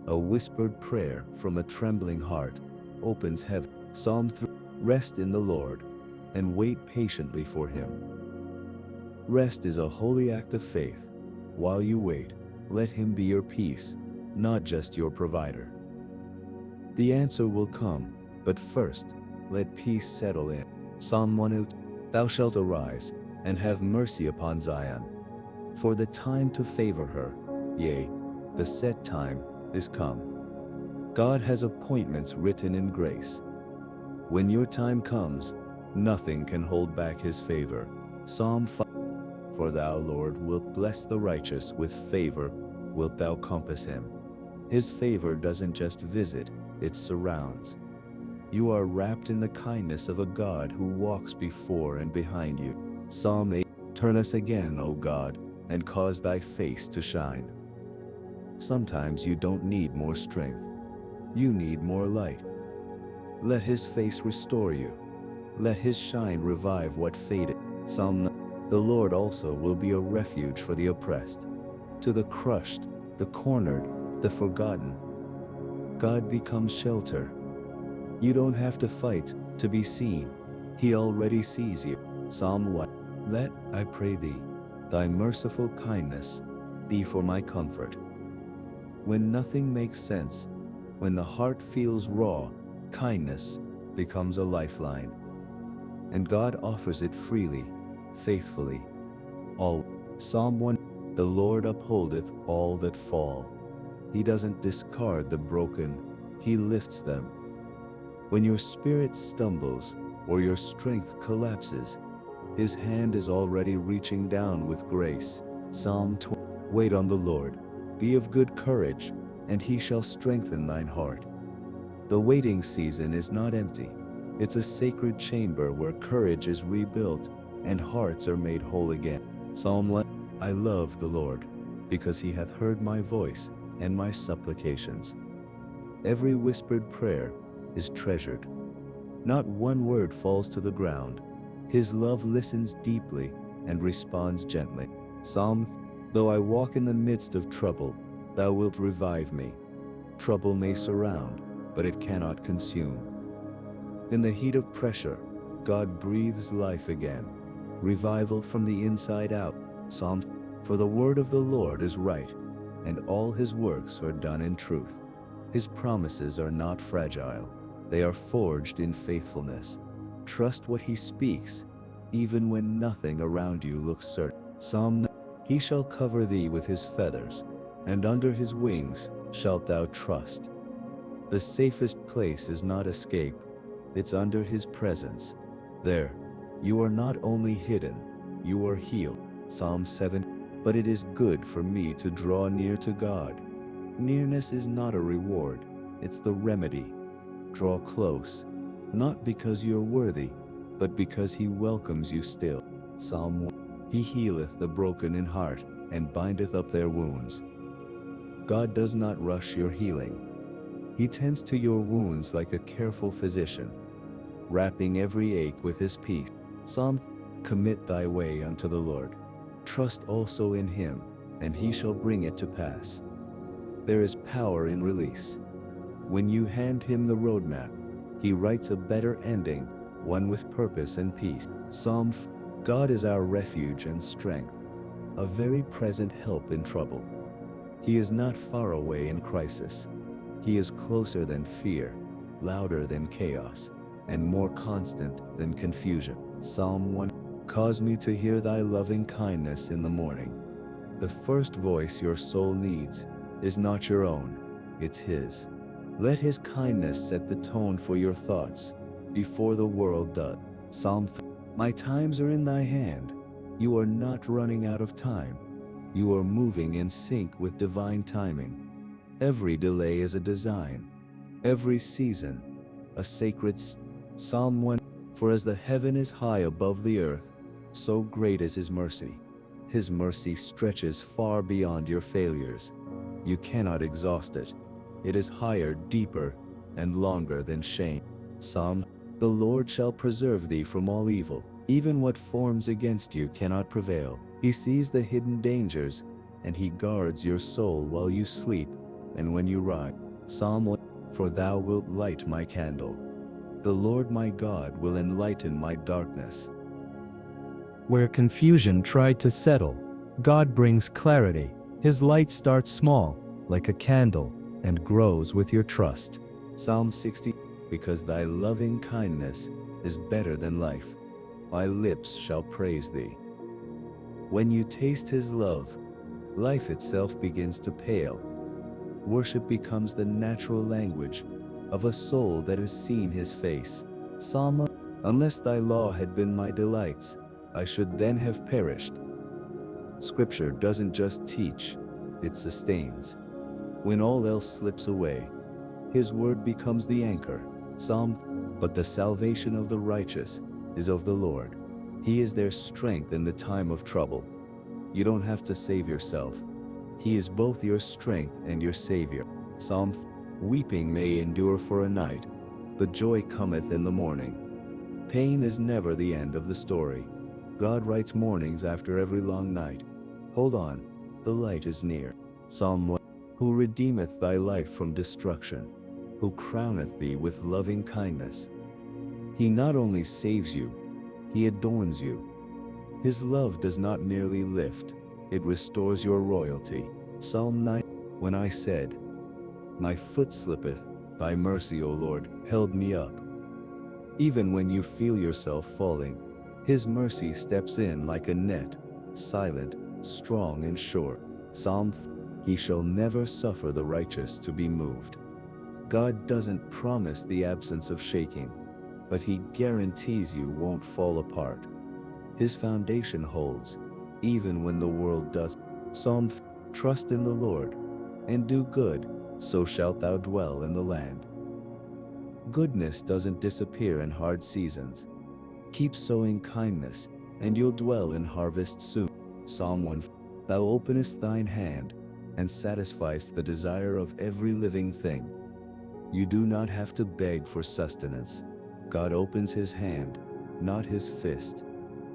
A whispered prayer from a trembling heart opens heaven. Psalm 3. Rest in the Lord, and wait patiently for him. Rest is a holy act of faith. While you wait, let him be your peace, not just your provider. The answer will come, but first, let peace settle in. Psalm 1. Thou shalt arise, and have mercy upon Zion. For the time to favor her, yea, the set time is come. God has appointments written in grace. When your time comes, nothing can hold back his favor. Psalm 5. For thou, Lord, wilt bless the righteous, with favor wilt thou compass him. His favor doesn't just visit, it surrounds. You are wrapped in the kindness of a God who walks before and behind you. Psalm 8. Turn us again, O God, and cause thy face to shine. Sometimes you don't need more strength. You need more light. Let his face restore you. Let his shine revive what faded. Psalm 9. The Lord also will be a refuge for the oppressed, to the crushed, the cornered, the forgotten. God becomes shelter. You don't have to fight to be seen. He already sees you. Psalm 1. Let, I pray thee, thy merciful kindness be for my comfort. When nothing makes sense, when the heart feels raw, kindness becomes a lifeline. And God offers it freely, faithfully. All. Psalm 1. The Lord upholdeth all that fall. He doesn't discard the broken, he lifts them. When your spirit stumbles or your strength collapses, his hand is already reaching down with grace. Psalm 20. Wait on the Lord, be of good courage, and he shall strengthen thine heart. The waiting season is not empty. It's a sacred chamber where courage is rebuilt and hearts are made whole again. Psalm 1. I love the Lord, because he hath heard my voice and my supplications. Every whispered prayer is treasured. Not one word falls to the ground. His love listens deeply and responds gently. Psalm 3. Though I walk in the midst of trouble, thou wilt revive me. Trouble may surround, but it cannot consume. In the heat of pressure, God breathes life again, revival from the inside out. Psalm 3. For the word of the Lord is right, and all his works are done in truth. His promises are not fragile, they are forged in faithfulness. Trust what he speaks, even when nothing around you looks certain. Psalm 9. He shall cover thee with his feathers, and under his wings shalt thou trust. The safest place is not escape, it's under his presence. There, you are not only hidden, you are healed. Psalm 7. But it is good for me to draw near to God. Nearness is not a reward, it's the remedy. Draw close, not because you're worthy, but because he welcomes you still. Psalm 1. He healeth the broken in heart, and bindeth up their wounds. God does not rush your healing. He tends to your wounds like a careful physician, wrapping every ache with his peace. Psalm 3. Commit thy way unto the Lord. Trust also in him, and he shall bring it to pass. There is power in release. When you hand him the roadmap, he writes a better ending, one with purpose and peace. Psalm 4. God is our refuge and strength, a very present help in trouble. He is not far away in crisis. He is closer than fear, louder than chaos, and more constant than confusion. Psalm 1. Cause me to hear thy loving kindness in the morning. The first voice your soul needs is not your own, it's his. Let his kindness set the tone for your thoughts before the world does. Psalm 3. My times are in thy hand. You are not running out of time. You are moving in sync with divine timing. Every delay is a design. Every season, a sacred Psalm 1. For as the heaven is high above the earth, so great is his mercy. His mercy stretches far beyond your failures. You cannot exhaust it. It is higher, deeper, and longer than shame. Psalm. The Lord shall preserve thee from all evil. Even what forms against you cannot prevail. He sees the hidden dangers, and he guards your soul while you sleep and when you rise. Psalm 1. For thou wilt light my candle. The Lord my God will enlighten my darkness. Where confusion tried to settle, God brings clarity. His light starts small, like a candle, and grows with your trust. Psalm 60. Because thy loving kindness is better than life, my lips shall praise thee. When you taste his love, life itself begins to pale. Worship becomes the natural language of a soul that has seen his face. Psalm. Unless thy law had been my delights, I should then have perished. Scripture doesn't just teach, it sustains. When all else slips away, his word becomes the anchor. Psalm. But the salvation of the righteous is of the Lord. He is their strength in the time of trouble. You don't have to save yourself. He is both your strength and your Savior. Psalm. Weeping may endure for a night, but joy cometh in the morning. Pain is never the end of the story. God writes mornings after every long night. Hold on, the light is near. Psalm 1. Who redeemeth thy life from destruction, who crowneth thee with loving kindness. He not only saves you, he adorns you. His love does not merely lift, it restores your royalty. Psalm 9. When I said, my foot slippeth, thy mercy, O Lord, held me up. Even when you feel yourself falling, his mercy steps in like a net, silent, strong, and sure. Psalm. He shall never suffer the righteous to be moved. God doesn't promise the absence of shaking, but he guarantees you won't fall apart. His foundation holds, even when the world does. Psalm. Trust in the Lord, and do good, so shalt thou dwell in the land. Goodness doesn't disappear in hard seasons. Keep sowing kindness, and you'll dwell in harvest soon. Psalm 1. Thou openest thine hand, and satisfiest the desire of every living thing. You do not have to beg for sustenance. God opens his hand, not his fist.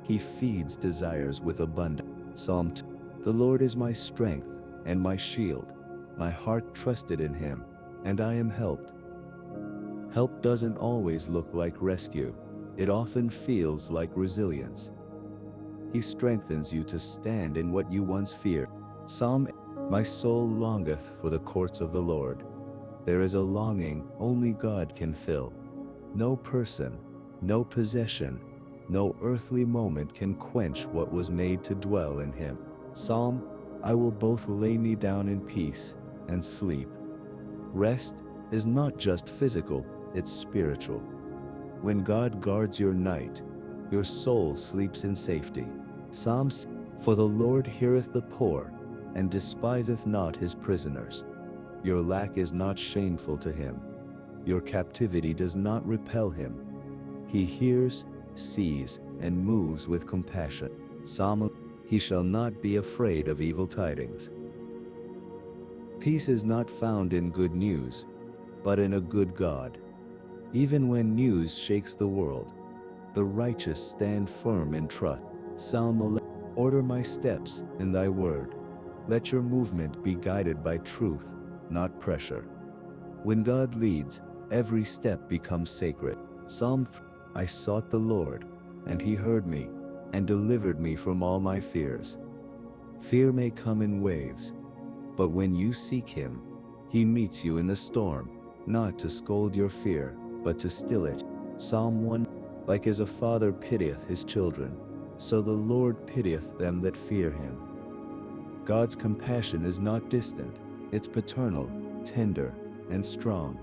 He feeds desires with abundance. Psalm 2. The Lord is my strength and my shield. My heart trusted in him, and I am helped. Help doesn't always look like rescue. It often feels like resilience. He strengthens you to stand in what you once feared. Psalm. My soul longeth for the courts of the Lord. There is a longing only God can fill. No person, no possession, no earthly moment can quench what was made to dwell in him. Psalm. I will both lay me down in peace and sleep. Rest is not just physical, it's spiritual. When God guards your night, your soul sleeps in safety. Psalm. For the Lord heareth the poor, and despiseth not his prisoners. Your lack is not shameful to him. Your captivity does not repel him. He hears, sees, and moves with compassion. Psalm. He shall not be afraid of evil tidings. Peace is not found in good news, but in a good God. Even when news shakes the world, the righteous stand firm in trust. Psalm 11. Order my steps in thy word. Let your movement be guided by truth, not pressure. When God leads, every step becomes sacred. Psalm 3. I sought the Lord, and he heard me, and delivered me from all my fears. Fear may come in waves, but when you seek him, he meets you in the storm, not to scold your fear, but to still it. Psalm 1. Like as a father pitieth his children, so the Lord pitieth them that fear him. God's compassion is not distant, it's paternal, tender, and strong.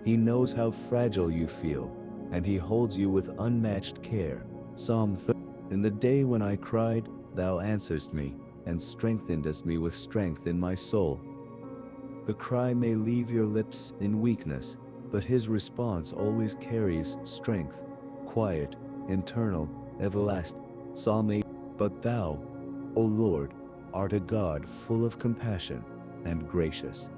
He knows how fragile you feel, and he holds you with unmatched care. Psalm 3. In the day when I cried, Thou answerest me, and strengthenest me with strength in my soul. The cry may leave your lips in weakness, but his response always carries strength, quiet, internal, everlasting. Psalm 8. But thou, O Lord, art a God full of compassion and gracious.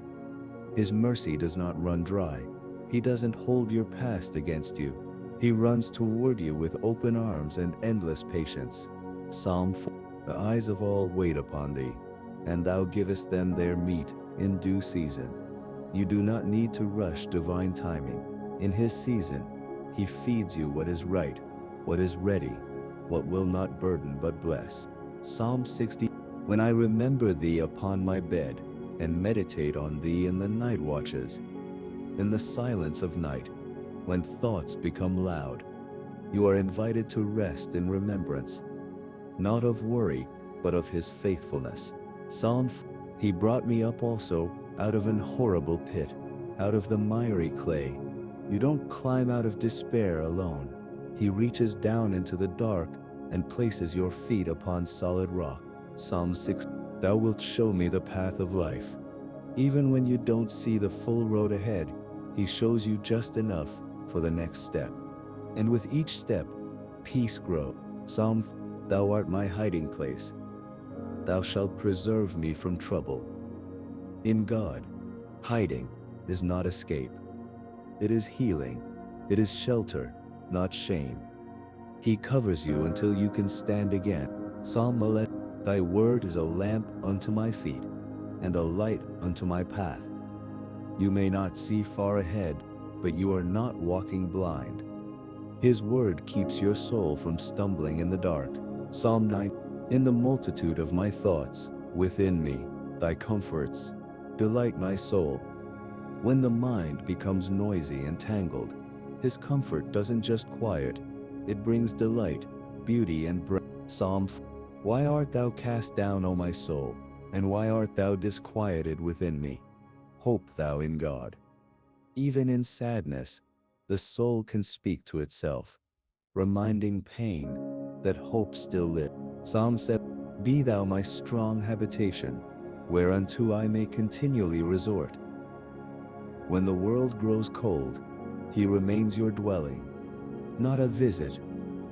His mercy does not run dry. He doesn't hold your past against you. He runs toward you with open arms and endless patience. Psalm 4. The eyes of all wait upon thee, and thou givest them their meat in due season. You do not need to rush divine timing. In his season, he feeds you what is right, what is ready, what will not burden but bless. Psalm 60. When I remember thee upon my bed, and meditate on thee in the night watches, in the silence of night, when thoughts become loud, you are invited to rest in remembrance, not of worry, but of his faithfulness. Psalm 4. He brought me up also out of an horrible pit, out of the miry clay. You don't climb out of despair alone. He reaches down into the dark and places your feet upon solid rock. Psalm 6. Thou wilt show me the path of life. Even when you don't see the full road ahead, he shows you just enough for the next step. And with each step, peace grows. Psalm 4. Thou art my hiding place. Thou shalt preserve me from trouble. In God, hiding is not escape. It is healing. It is shelter, not shame. He covers you until you can stand again. Psalm 11. Thy word is a lamp unto my feet, and a light unto my path. You may not see far ahead, but you are not walking blind. His word keeps your soul from stumbling in the dark. Psalm 9. In the multitude of my thoughts, within me, thy comforts delight my soul. When the mind becomes noisy and tangled, his comfort doesn't just quiet, it brings delight, beauty, and breath. Psalm 4. Why art thou cast down, O my soul, and why art thou disquieted within me? Hope thou in God. Even in sadness, the soul can speak to itself, reminding pain that hope still lives. Psalm 7. Be thou my strong habitation, whereunto I may continually resort. When the world grows cold, he remains your dwelling. Not a visit,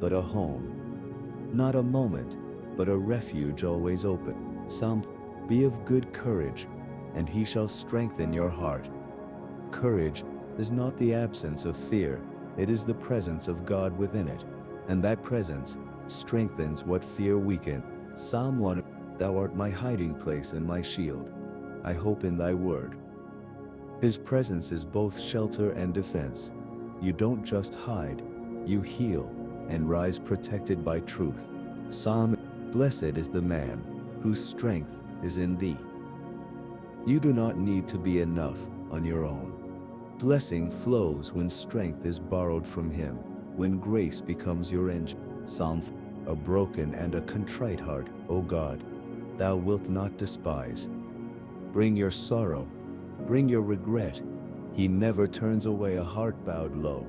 but a home. Not a moment, but a refuge always open. Psalm. Be of good courage, and he shall strengthen your heart. Courage is not the absence of fear, it is the presence of God within it, and that presence strengthens what fear weakens. Psalm 1. Thou art my hiding place and my shield. I hope in thy word. His presence is both shelter and defense. You don't just hide, you heal and rise protected by truth. Psalm. Blessed is the man whose strength is in thee. You do not need to be enough on your own. Blessing flows when strength is borrowed from him, when grace becomes your engine. Psalm. A broken and a contrite heart, O God, thou wilt not despise. Bring your sorrow, bring your regret. He never turns away a heart bowed low.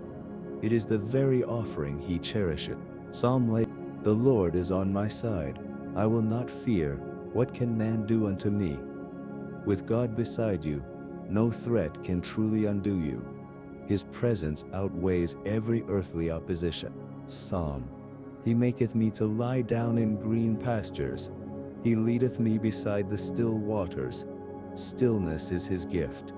It is the very offering he cherisheth. Psalm 8. The Lord is on my side. I will not fear. What can man do unto me? With God beside you, no threat can truly undo you. His presence outweighs every earthly opposition. Psalm. He maketh me to lie down in green pastures. He leadeth me beside the still waters. Stillness is his gift.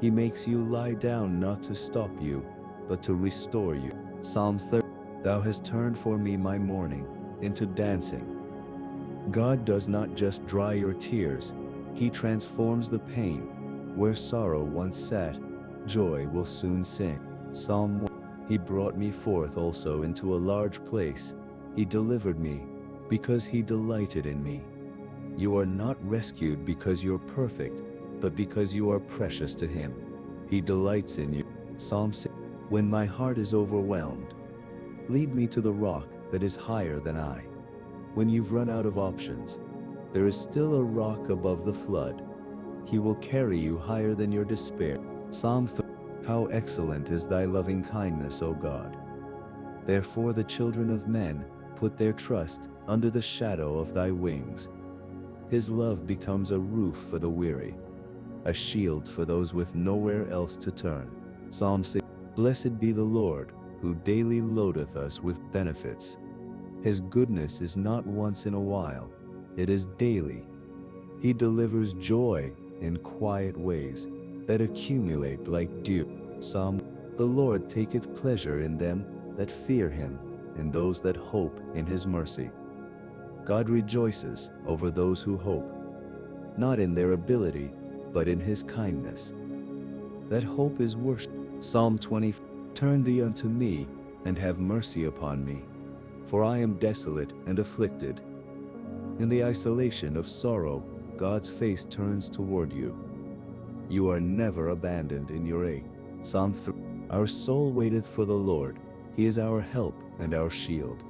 He makes you lie down not to stop you, but to restore you. Psalm 30. Thou hast turned for me my mourning into dancing. God does not just dry your tears, he transforms the pain. Where sorrow once sat, joy will soon sing. Psalm 1. He brought me forth also into a large place. He delivered me, because he delighted in me. You are not rescued because you're perfect, but because you are precious to him. He delights in you. Psalm 6. When my heart is overwhelmed, lead me to the rock that is higher than I. When you've run out of options, there is still a rock above the flood. He will carry you higher than your despair. Psalm 3. How excellent is thy loving kindness, O God! Therefore the children of men put their trust under the shadow of thy wings. His love becomes a roof for the weary, a shield for those with nowhere else to turn. Psalm 6. Blessed be the Lord, who daily loadeth us with benefits. His goodness is not once in a while, it is daily. He delivers joy in quiet ways that accumulate like dew. Psalm. The Lord taketh pleasure in them that fear him, in those that hope in his mercy. God rejoices over those who hope, not in their ability, but in his kindness. That hope is worship. Psalm 20. Turn thee unto me, and have mercy upon me, for I am desolate and afflicted. In the isolation of sorrow, God's face turns toward you. You are never abandoned in your ache. Psalm 3. Our soul waiteth for the Lord. He is our help and our shield.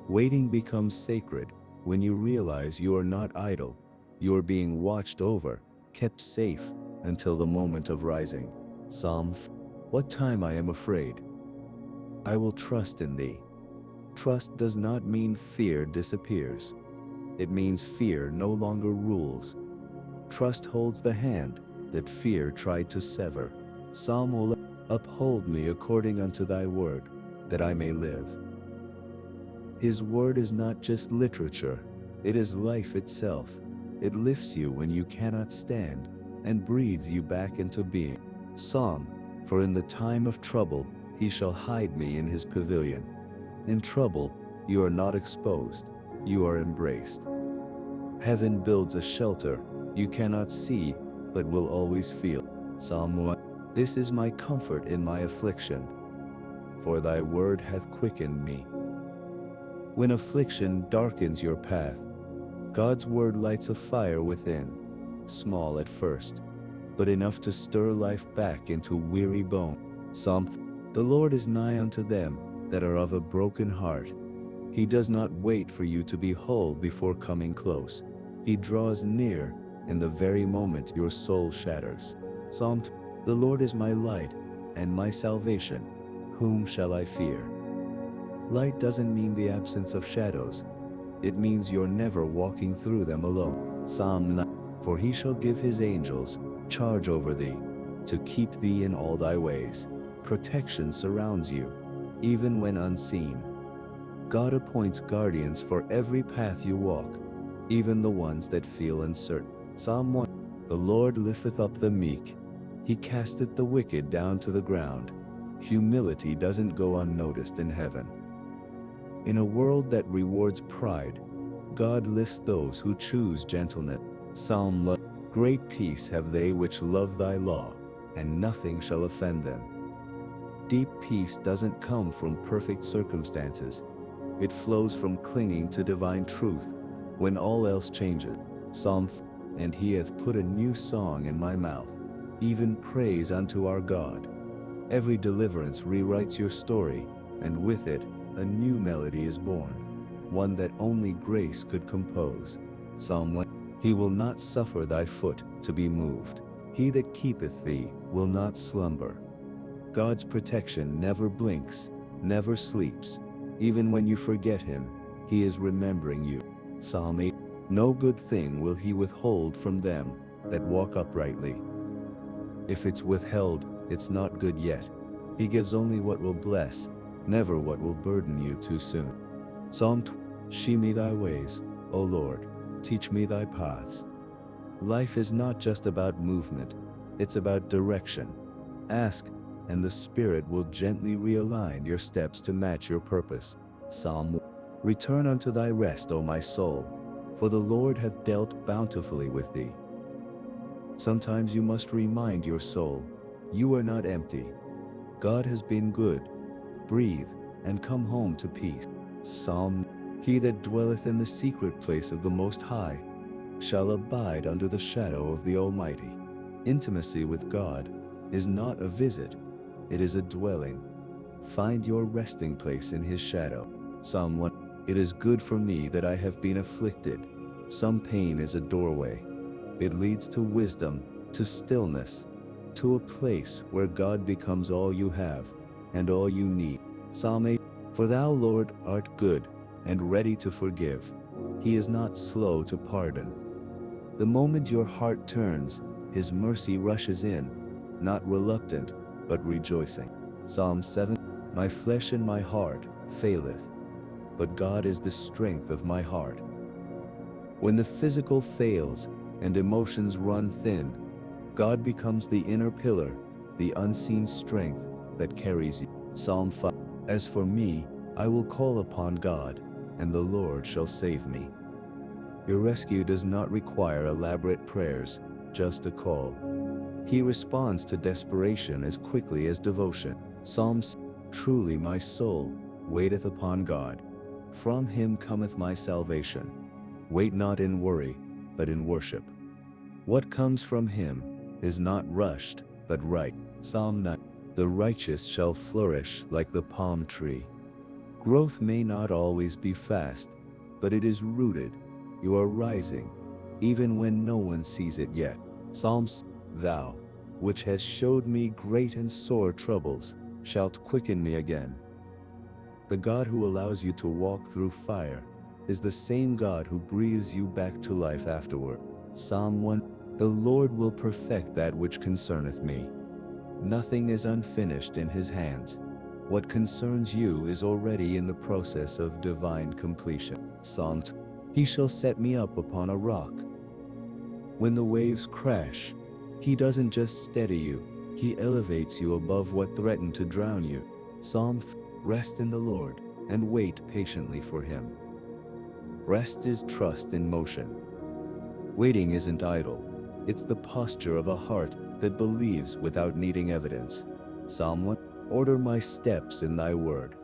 Waiting becomes sacred when you realize you are not idle. You are being watched over, kept safe until the moment of rising. Psalm 4. What time I am afraid, I will trust in thee. Trust does not mean fear disappears. It means fear no longer rules. Trust holds the hand that fear tried to sever. Psalm 11. Uphold me according unto thy word, that I may live. His word is not just literature, it is life itself. It lifts you when you cannot stand and breathes you back into being. Psalm. For in the time of trouble he shall hide me in his pavilion. In trouble you are not exposed, you are embraced. Heaven builds a shelter you cannot see but will always feel. Psalm 1. This is my comfort in my affliction, for thy word hath quickened me. When affliction darkens your path, God's word lights a fire within, small at first, but enough to stir life back into weary bone. Psalm 3. The Lord is nigh unto them that are of a broken heart. He does not wait for you to be whole before coming close. He draws near in the very moment your soul shatters. Psalm 2. The Lord is my light and my salvation. Whom shall I fear? Light doesn't mean the absence of shadows. It means you're never walking through them alone. Psalm 9. For he shall give his angels charge over thee, to keep thee in all thy ways. Protection surrounds you, even when unseen. God appoints guardians for every path you walk, even the ones that feel uncertain. Psalm 1. The Lord lifteth up the meek. He casteth the wicked down to the ground. Humility doesn't go unnoticed in heaven. In a world that rewards pride, God lifts those who choose gentleness. Psalm 1. Great peace have they which love thy law, and nothing shall offend them. Deep peace doesn't come from perfect circumstances. It flows from clinging to divine truth when all else changes. Psalm 4. And he hath put a new song in my mouth, even praise unto our God. Every deliverance rewrites your story, and with it a new melody is born, one that only grace could compose. Psalm 1. He will not suffer thy foot to be moved. He that keepeth thee will not slumber. God's protection never blinks, never sleeps. Even when you forget him, he is remembering you. Psalm 8. No good thing will he withhold from them that walk uprightly. If it's withheld, it's not good yet. He gives only what will bless, never what will burden you too soon. Psalm 2. Shew me thy ways, O Lord, teach me thy paths. Life is not just about movement, it's about direction. Ask, and the Spirit will gently realign your steps to match your purpose. Psalm 1. Return unto thy rest, O my soul, for the Lord hath dealt bountifully with thee. Sometimes you must remind your soul, you are not empty. God has been good. Breathe, and come home to peace. Psalm. He that dwelleth in the secret place of the Most High shall abide under the shadow of the Almighty. Intimacy with God is not a visit, it is a dwelling. Find your resting place in his shadow. Psalm 1. It is good for me that I have been afflicted. Some pain is a doorway. It leads to wisdom, to stillness, to a place where God becomes all you have and all you need. Psalm 8. For thou, Lord, art good, and ready to forgive. He is not slow to pardon. The moment your heart turns, His mercy rushes in, not reluctant, but rejoicing. Psalm 7. My flesh and my heart faileth, but God is the strength of my heart. When the physical fails and emotions run thin, God becomes the inner pillar, the unseen strength that carries you. Psalm 5. As for me, I will call upon God, and the Lord shall save me. Your rescue does not require elaborate prayers, just a call. He responds to desperation as quickly as devotion. Psalm 6. Truly my soul waiteth upon God. From Him cometh my salvation. Wait not in worry, but in worship. What comes from Him is not rushed, but right. Psalm 9. The righteous shall flourish like the palm tree. Growth may not always be fast, but it is rooted. You are rising, even when no one sees it yet. Psalm 6. Thou, which hast showed me great and sore troubles, shalt quicken me again. The God who allows you to walk through fire is the same God who breathes you back to life afterward. Psalm 1. The Lord will perfect that which concerneth me. Nothing is unfinished in His hands. What concerns you is already in the process of divine completion. Psalm 2. He shall set me up upon a rock. When the waves crash, He doesn't just steady you, He elevates you above what threatened to drown you. Psalm 3. Rest in the Lord, and wait patiently for Him. Rest is trust in motion. Waiting isn't idle. It's the posture of a heart that believes without needing evidence. Psalm 1. Order my steps in Thy word.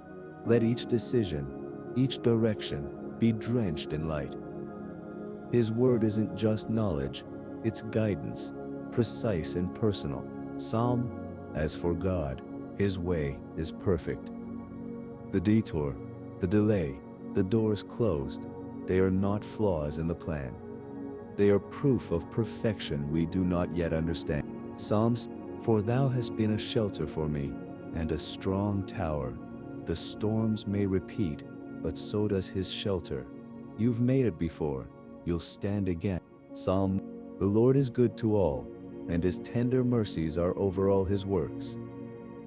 Let each decision, each direction, be drenched in light. His word isn't just knowledge, it's guidance, precise and personal. Psalm. As for God, His way is perfect. The detour, the delay, the doors closed, they are not flaws in the plan. They are proof of perfection we do not yet understand. Psalms. For Thou hast been a shelter for me, and a strong tower. The storms may repeat, but so does His shelter. You've made it before, you'll stand again. Psalm. The Lord is good to all, and His tender mercies are over all His works.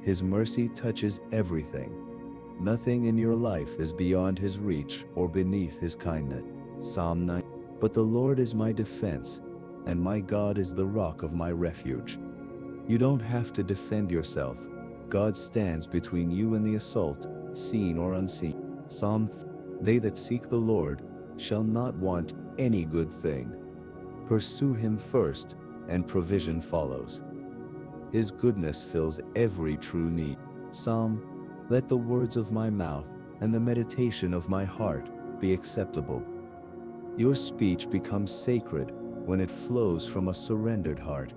His mercy touches everything. Nothing in your life is beyond His reach or beneath His kindness. Psalm 9. But the Lord is my defense, and my God is the rock of my refuge. You don't have to defend yourself. God stands between you and the assault, seen or unseen. Psalm. They that seek the Lord shall not want any good thing. Pursue Him first, and provision follows. His goodness fills every true need. Psalm. Let the words of my mouth and the meditation of my heart be acceptable. Your speech becomes sacred when it flows from a surrendered heart.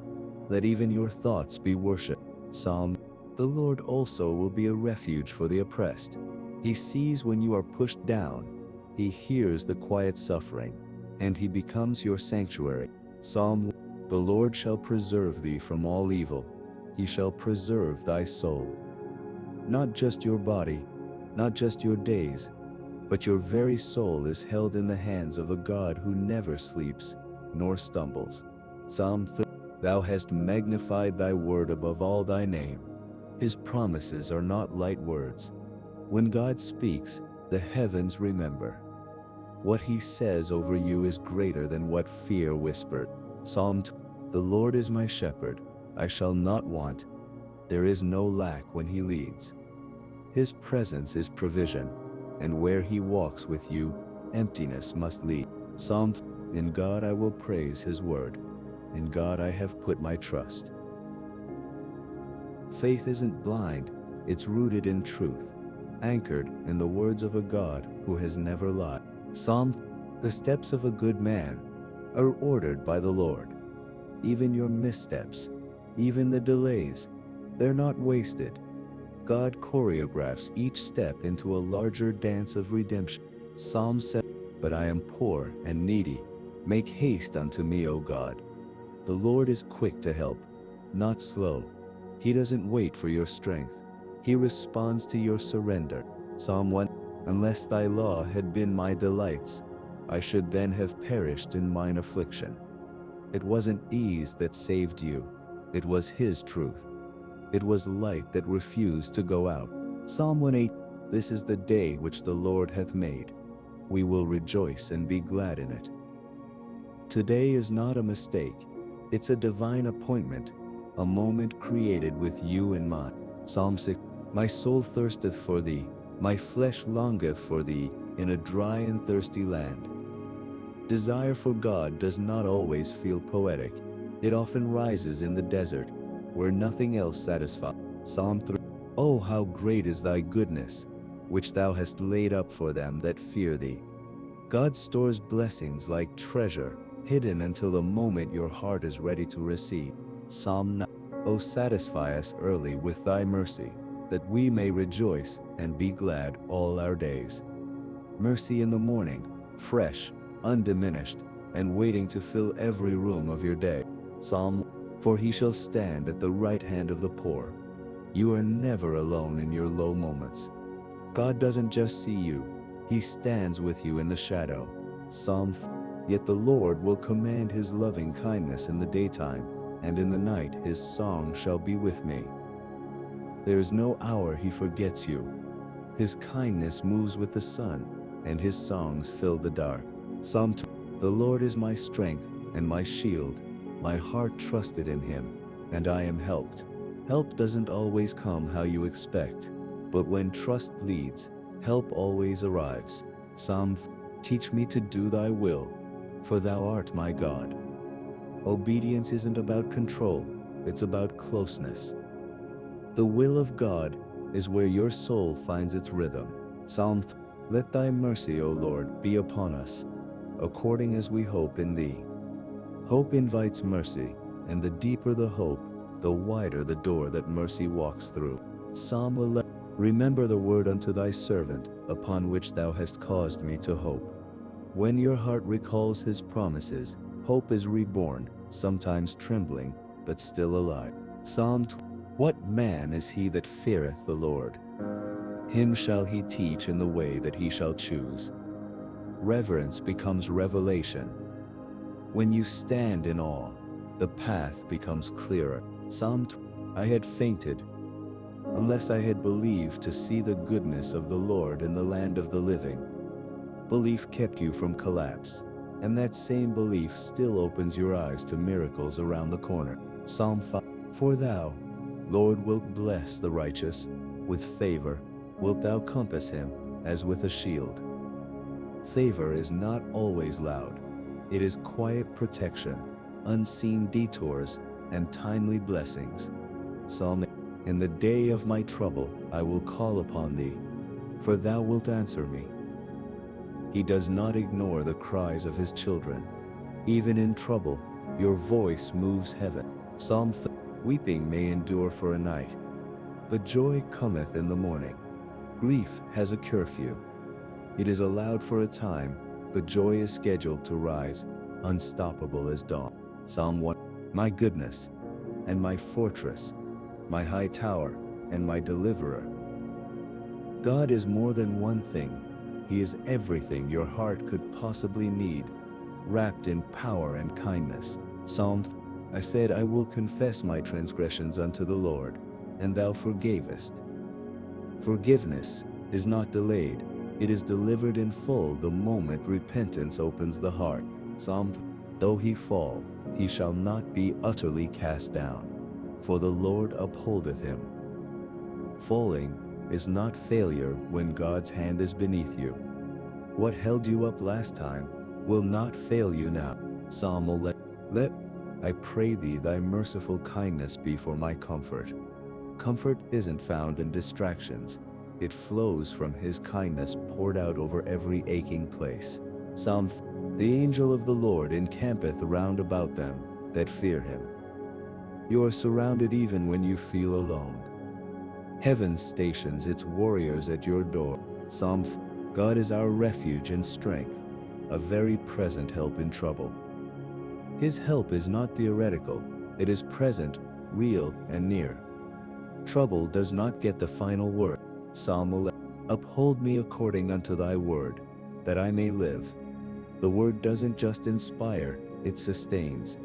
Let even your thoughts be worship. Psalm. The Lord also will be a refuge for the oppressed. He sees when you are pushed down. He hears the quiet suffering, and He becomes your sanctuary. Psalm. The Lord shall preserve thee from all evil. He shall preserve thy soul. Not just your body, not just your days, but your very soul is held in the hands of a God who never sleeps, nor stumbles. Psalm 30. Thou hast magnified Thy word above all Thy name. His promises are not light words. When God speaks, the heavens remember. What He says over you is greater than what fear whispered. Psalm 2. The Lord is my shepherd, I shall not want. There is no lack when He leads. His presence is provision, and where He walks with you, emptiness must lead. Psalm. In God I will praise His word. In God I have put my trust. Faith isn't blind, it's rooted in truth, anchored in the words of a God who has never lied. Psalm. The steps of a good man are ordered by the Lord. Even your missteps, even the delays, they're not wasted. God choreographs each step into a larger dance of redemption. Psalm 7. But I am poor and needy. Make haste unto me, O God. The Lord is quick to help, not slow. He doesn't wait for your strength. He responds to your surrender. Psalm 1. Unless thy law had been my delights, I should then have perished in mine affliction. It wasn't ease that saved you, it was his truth. It was light that refused to go out. Psalm 1:8. This is the day which the Lord hath made. We will rejoice and be glad in it. Today is not a mistake. It's a divine appointment, a moment created with you in mind. Psalm 6. My soul thirsteth for thee, my flesh longeth for thee, in a dry and thirsty land. Desire for God does not always feel poetic. It often rises in the desert, where nothing else satisfies. Psalm 3. Oh, how great is thy goodness, which thou hast laid up for them that fear thee. God stores blessings like treasure, hidden until the moment your heart is ready to receive. Psalm 9. O satisfy us early with thy mercy, that we may rejoice and be glad all our days. Mercy in the morning, fresh, undiminished, and waiting to fill every room of your day. Psalm. For he shall stand at the right hand of the poor. You are never alone in your low moments. God doesn't just see you, he stands with you in the shadow. Psalm. Yet the Lord will command his loving kindness in the daytime, and in the night his song shall be with me. There is no hour he forgets you. His kindness moves with the sun, and his songs fill the dark. Psalm 2. The Lord is my strength and my shield. My heart trusted in him, and I am helped. Help doesn't always come how you expect, but when trust leads, help always arrives. Psalm. Teach me to do thy will, for thou art my God. Obedience isn't about control, it's about closeness. The will of God is where your soul finds its rhythm. Psalm. Let thy mercy, O Lord, be upon us, according as we hope in thee. Hope invites mercy, and the deeper the hope, the wider the door that mercy walks through. Psalm 11. Remember the word unto thy servant, upon which thou hast caused me to hope. When your heart recalls his promises, hope is reborn, sometimes trembling, but still alive. Psalm 12. What man is he that feareth the Lord? Him shall he teach in the way that he shall choose. Reverence becomes revelation. When you stand in awe, the path becomes clearer. Psalm 12. I had fainted, unless I had believed to see the goodness of the Lord in the land of the living. Belief kept you from collapse, and that same belief still opens your eyes to miracles around the corner. Psalm 5. For thou, Lord, wilt bless the righteous, with favor wilt thou compass him, as with a shield. Favor is not always loud. It is quiet protection, unseen detours, and timely blessings. Psalm 8. In the day of my trouble I will call upon thee, for thou wilt answer me. He does not ignore the cries of his children. Even in trouble, your voice moves heaven. Psalm 30. Weeping may endure for a night, but joy cometh in the morning. Grief has a curfew. It is allowed for a time, but joy is scheduled to rise, unstoppable as dawn. Psalm 1. My goodness, and my fortress, my high tower, and my deliverer. God is more than one thing. He is everything your heart could possibly need, wrapped in power and kindness. Psalm. I said, I will confess my transgressions unto the Lord, and thou forgavest. Forgiveness is not delayed. It is delivered in full the moment repentance opens the heart. Psalm. Though he fall, he shall not be utterly cast down, for the Lord upholdeth him. Falling is not failure when God's hand is beneath you. What held you up last time will not fail you now. Psalm 11. Let, I pray thee, thy merciful kindness be for my comfort. Comfort isn't found in distractions. It flows from his kindness poured out over every aching place. Psalm. The angel of the Lord encampeth round about them that fear him. You are surrounded even when you feel alone. Heaven stations its warriors at your door. Psalm. God is our refuge and strength, a very present help in trouble. His help is not theoretical, it is present, real, and near. Trouble does not get the final word. Psalm 11. Uphold me according unto thy word, that I may live. The word doesn't just inspire, it sustains.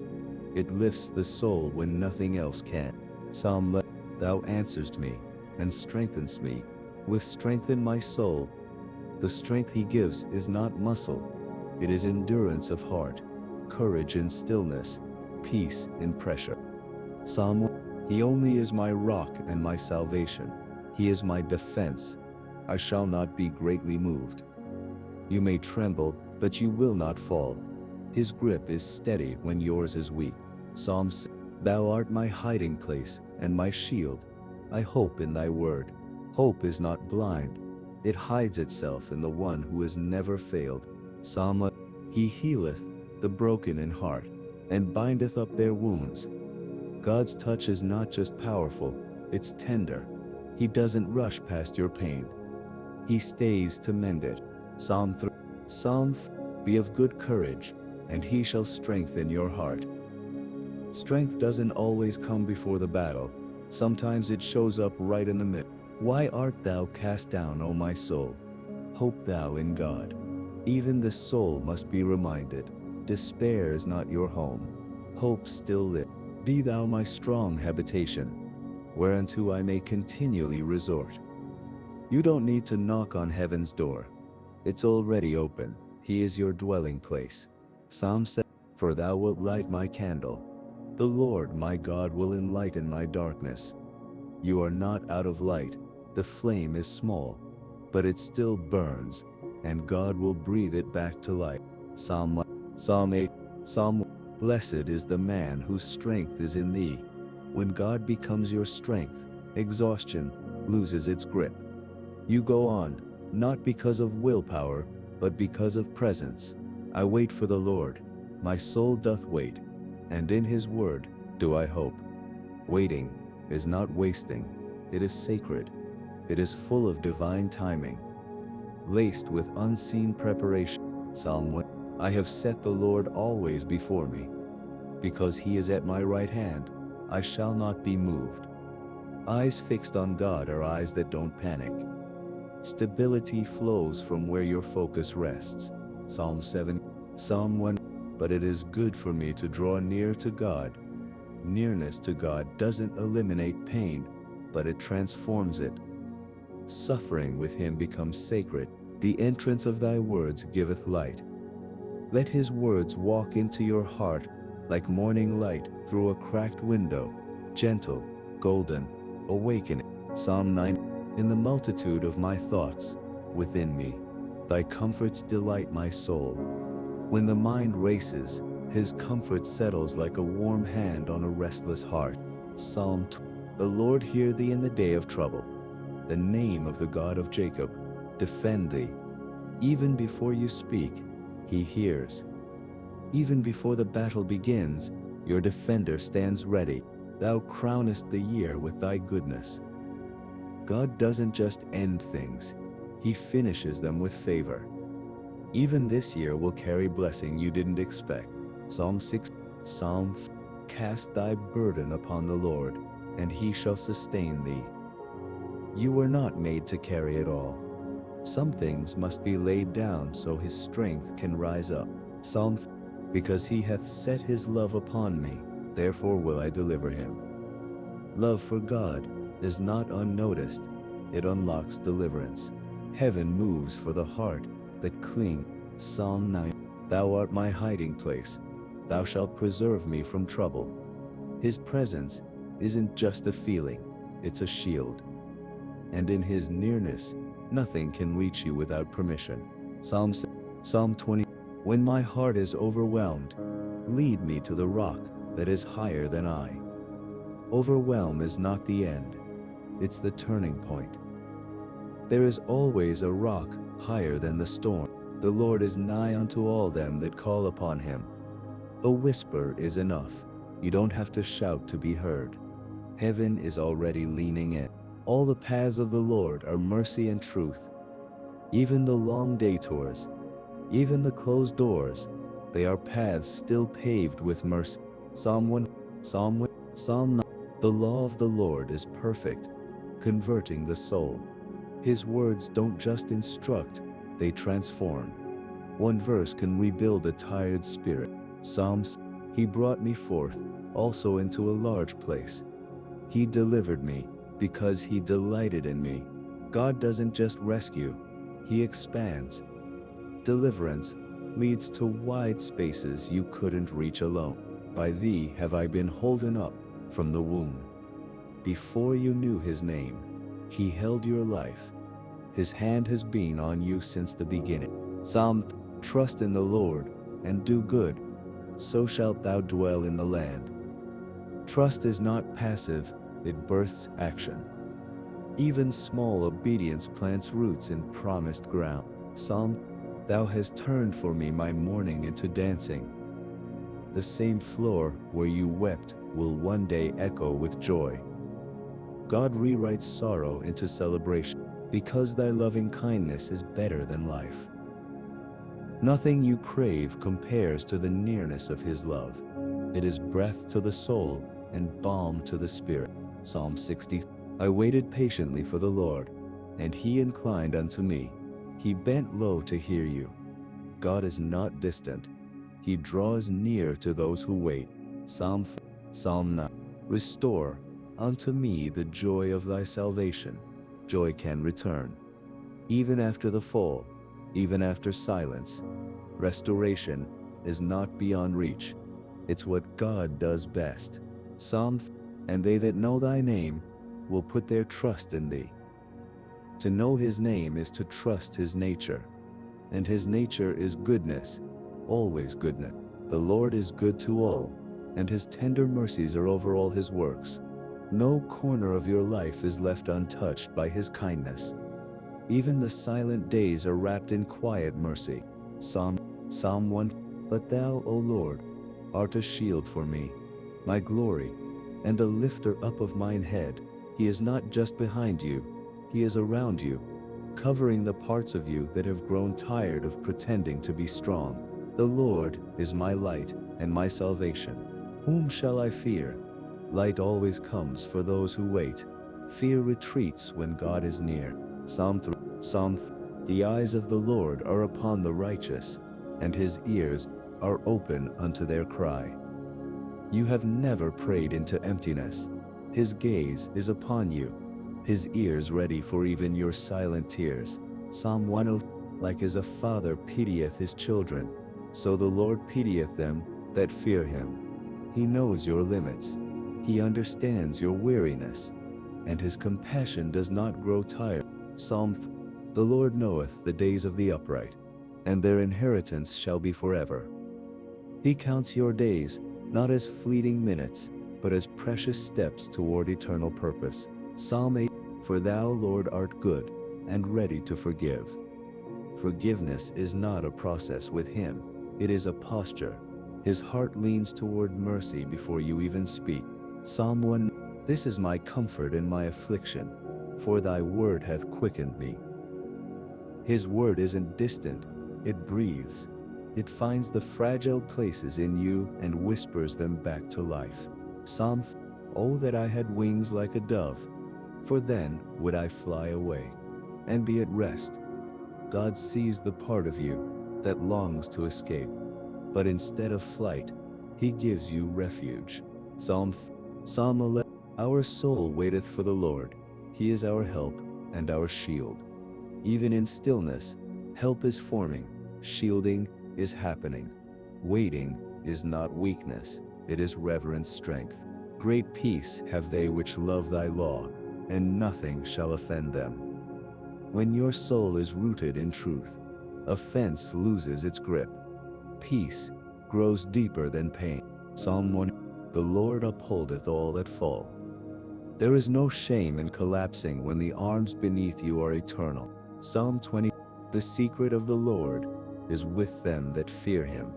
It lifts the soul when nothing else can. Psalm 11. Thou answerest me, and strengthenest me, with strength in my soul. The strength he gives is not muscle, it is endurance of heart, courage in stillness, peace in pressure. Psalm 1. He only is my rock and my salvation. He is my defense. I shall not be greatly moved. You may tremble, but you will not fall. His grip is steady when yours is weak. Psalm 6. Thou art my hiding place and my shield. I hope in thy word. Hope is not blind. It hides itself in the one who has never failed. Psalm 1. He healeth the broken in heart, and bindeth up their wounds. God's touch is not just powerful, it's tender. He doesn't rush past your pain. He stays to mend it. Psalm 3. Psalm 4. Be of good courage, and he shall strengthen your heart. Strength doesn't always come before the battle. Sometimes it shows up right in the middle. Why art thou cast down, O my soul? Hope thou in God. Even the soul must be reminded, despair is not your home. Hope still lives. Be thou my strong habitation, whereunto I may continually resort. You don't need to knock on heaven's door. It's already open. He is your dwelling place. Psalm 7. For thou wilt light my candle. The Lord my God will enlighten my darkness. You are not out of light. The flame is small, but it still burns, and God will breathe it back to life. Psalm 1. Psalm 8. Psalm 1. Blessed is the man whose strength is in thee. When God becomes your strength, exhaustion loses its grip. You go on, not because of willpower, but because of presence. I wait for the Lord. My soul doth wait, and in his word do I hope. Waiting is not wasting. It is sacred. It is full of divine timing, laced with unseen preparation. Psalm 1. I have set the Lord always before me. Because he is at my right hand, I shall not be moved. Eyes fixed on God are eyes that don't panic. Stability flows from where your focus rests. Psalm 7. Psalm 1. But it is good for me to draw near to God. Nearness to God doesn't eliminate pain, but it transforms it. Suffering with him becomes sacred. The entrance of thy words giveth light. Let his words walk into your heart like morning light through a cracked window, gentle, golden, awakening. Psalm 9. In the multitude of my thoughts within me, thy comforts delight my soul. When the mind races, his comfort settles like a warm hand on a restless heart. Psalm 2. The Lord hear thee in the day of trouble. The name of the God of Jacob defend thee. Even before you speak, he hears. Even before the battle begins, your defender stands ready. Thou crownest the year with thy goodness. God doesn't just end things, he finishes them with favor. Even this year will carry blessing you didn't expect. Psalm 6. Psalm 4. Cast thy burden upon the Lord, and he shall sustain thee. You were not made to carry it all. Some things must be laid down so his strength can rise up. Psalm 4. Because he hath set his love upon me, therefore will I deliver him. Love for God is not unnoticed. It unlocks deliverance. Heaven moves for the heart that cling. Psalm 9. Thou art my hiding place. Thou shalt preserve me from trouble. His presence isn't just a feeling, it's a shield. And in his nearness, nothing can reach you without permission. Psalm 20. When my heart is overwhelmed, lead me to the rock that is higher than I. Overwhelm is not the end, it's the turning point. There is always a rock higher than the storm. The Lord is nigh unto all them that call upon him. A whisper is enough. You don't have to shout to be heard. Heaven is already leaning in. All the paths of the Lord are mercy and truth. Even the long detours, even the closed doors, they are paths still paved with mercy. Psalm 1. Psalm 9. The law of the Lord is perfect, converting the soul. His words don't just instruct, they transform. One verse can rebuild a tired spirit. Psalms, He brought me forth, also into a large place. He delivered me, because He delighted in me. God doesn't just rescue, He expands. Deliverance leads to wide spaces you couldn't reach alone. By Thee have I been holden up from the womb. Before you knew His name, He held your life. His hand has been on you since the beginning. Psalm, trust in the Lord, and do good, so shalt thou dwell in the land. Trust is not passive, it births action. Even small obedience plants roots in promised ground. Psalm, Thou hast turned for me my mourning into dancing. The same floor where you wept will one day echo with joy. God rewrites sorrow into celebration, because Thy loving kindness is better than life. Nothing you crave compares to the nearness of His love. It is breath to the soul and balm to the spirit. Psalm 60. I waited patiently for the Lord, and He inclined unto me. He bent low to hear you. God is not distant. He draws near to those who wait. Psalm 9. Restore unto me the joy of Thy salvation. Joy can return. Even after the fall, even after silence, restoration is not beyond reach. It's what God does best. Psalm, and they that know Thy name will put their trust in Thee. To know His name is to trust His nature, and His nature is goodness, always goodness. The Lord is good to all, and His tender mercies are over all His works. No corner of your life is left untouched by His kindness. Even the silent days are wrapped in quiet mercy. Psalm 1. But Thou, O Lord, art a shield for me, my glory, and a lifter up of mine head. He is not just behind you, He is around you, covering the parts of you that have grown tired of pretending to be strong. The Lord is my light and my salvation. Whom shall I fear? Light always comes for those who wait. Fear retreats when God is near. Psalm 3. The eyes of the Lord are upon the righteous, and His ears are open unto their cry. You have never prayed into emptiness. His gaze is upon you, His ears ready for even your silent tears. Psalm 103. Like as a father pitieth his children, so the Lord pitieth them that fear Him. He knows your limits. He understands your weariness, and His compassion does not grow tired. Psalm 3. The Lord knoweth the days of the upright, and their inheritance shall be forever. He counts your days not as fleeting minutes, but as precious steps toward eternal purpose. Psalm 8. For Thou, Lord, art good, and ready to forgive. Forgiveness is not a process with Him, it is a posture. His heart leans toward mercy before you even speak. Psalm 1. This is my comfort in my affliction, for Thy word hath quickened me. His word isn't distant, it breathes. It finds the fragile places in you and whispers them back to life. Psalm. Oh, that I had wings like a dove, for then would I fly away and be at rest. God sees the part of you that longs to escape, but instead of flight, He gives you refuge. Psalm 11. Our soul waiteth for the Lord. He is our help and our shield. Even in stillness, help is forming, shielding is happening. Waiting is not weakness, it is reverent strength. Great peace have they which love Thy law, and nothing shall offend them. When your soul is rooted in truth, offense loses its grip. Peace grows deeper than pain. Psalm 1. The Lord upholdeth all that fall. There is no shame in collapsing when the arms beneath you are eternal. Psalm 20. The secret of the Lord is with them that fear Him.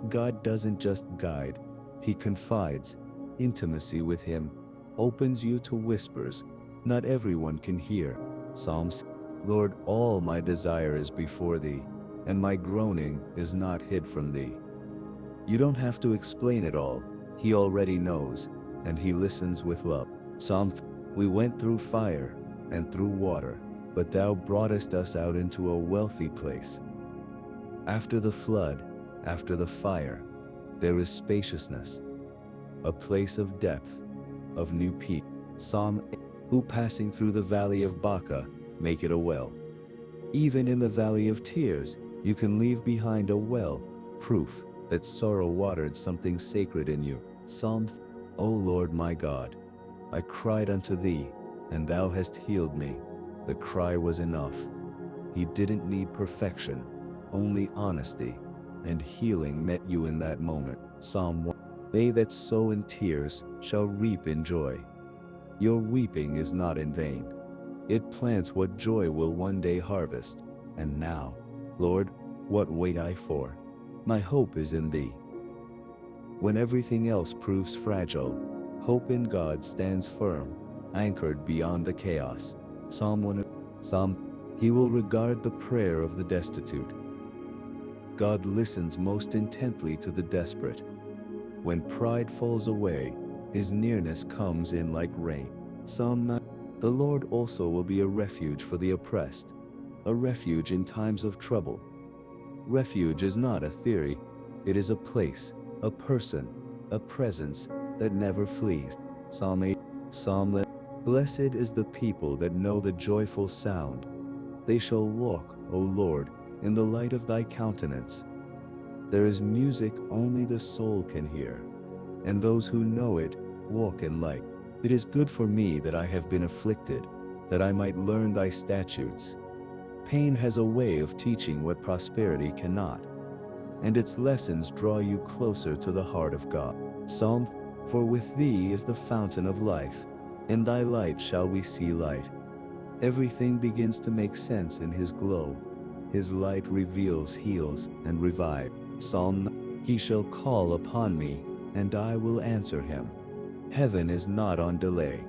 God doesn't just guide, He confides. Intimacy with Him opens you to whispers not everyone can hear. Psalms. Lord, all my desire is before Thee, and my groaning is not hid from Thee. You don't have to explain it all. He already knows, and He listens with love. Psalm. We went through fire and through water, but thou broughtest us out into a wealthy place. After the flood, after the fire, there is spaciousness, a place of depth, of new peace. Psalm 8, who passing through the valley of Baca, make it a well. Even in the valley of tears, you can leave behind a well, proof that sorrow watered something sacred in you. Psalm, O Lord my God, I cried unto thee, and thou hast healed me. The cry was enough. He didn't need perfection, only honesty, and healing met you in that moment. Psalm 1, they that sow in tears shall reap in joy. Your weeping is not in vain. It plants what joy will one day harvest. And now, Lord, what wait I for? My hope is in thee. When everything else proves fragile, hope in God stands firm, anchored beyond the chaos. Psalm 1. He will regard the prayer of the destitute. God listens most intently to the desperate. When pride falls away, his nearness comes in like rain. Psalm 9. The Lord also will be a refuge for the oppressed, a refuge in times of trouble. Refuge is not a theory, it is a place, a person, a presence that never flees. Psalm 8. Psalm 11. Blessed is the people that know the joyful sound. They shall walk, O Lord, in the light of thy countenance. There is music only the soul can hear, and those who know it walk in light. It is good for me that I have been afflicted, that I might learn thy statutes. Pain has a way of teaching what prosperity cannot, and its lessons draw you closer to the heart of God. Psalm, for with thee is the fountain of life, in thy light shall we see light. Everything begins to make sense in his glow. His light reveals, heals, and revives. Psalm, he shall call upon me, and I will answer him. Heaven is not on delay.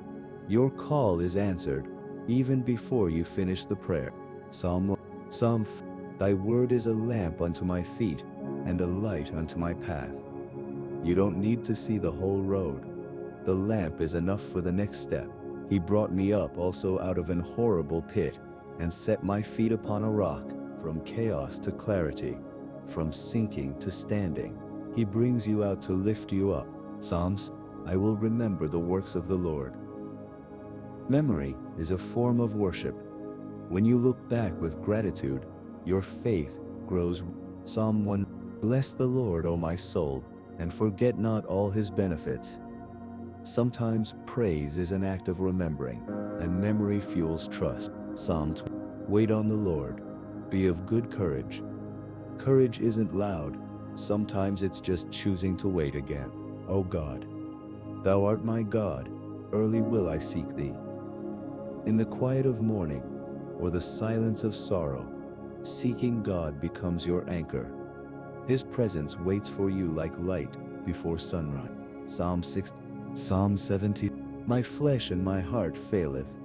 Your call is answered, even before you finish the prayer. Psalm, thy word is a lamp unto my feet, and a light unto my path. You don't need to see the whole road. The lamp is enough for the next step. He brought me up also out of an horrible pit, and set my feet upon a rock, from chaos to clarity, from sinking to standing. He brings you out to lift you up. Psalms, I will remember the works of the Lord. Memory is a form of worship. When you look back with gratitude, your faith grows. Psalm 1. Bless the Lord, O my soul, and forget not all his benefits. Sometimes praise is an act of remembering, and memory fuels trust. Psalm 2. Wait on the Lord. Be of good courage. Courage isn't loud. Sometimes it's just choosing to wait again. O God, thou art my God, early will I seek thee. In the quiet of morning, or the silence of sorrow, seeking God becomes your anchor. His presence waits for you like light before sunrise. Psalm 60. Psalm 70. My flesh and my heart faileth,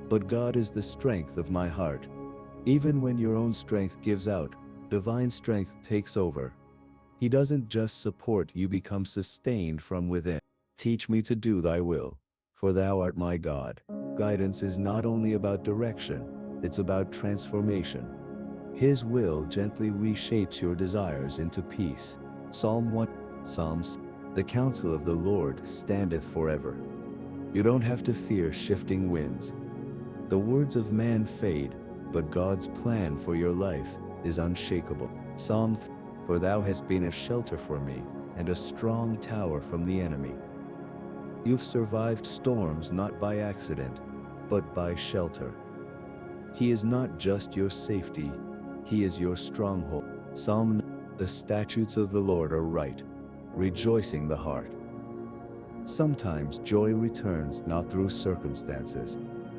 but God is the strength of my heart. Even when your own strength gives out, divine strength takes over. He doesn't just support, you become sustained from within. Teach me to do thy will, for thou art my God. Guidance is not only about direction, it's about transformation. His will gently reshapes your desires into peace. Psalm 1. Psalms. The counsel of the Lord standeth forever. You don't have to fear shifting winds. The words of man fade, but God's plan for your life is unshakable. Psalm. For thou hast been a shelter for me, and a strong tower from the enemy. You've survived storms not by accident, but by shelter. He is not just your safety, he is your stronghold. Psalm. The statutes of the Lord are right, rejoicing the heart. Sometimes joy returns not through circumstances,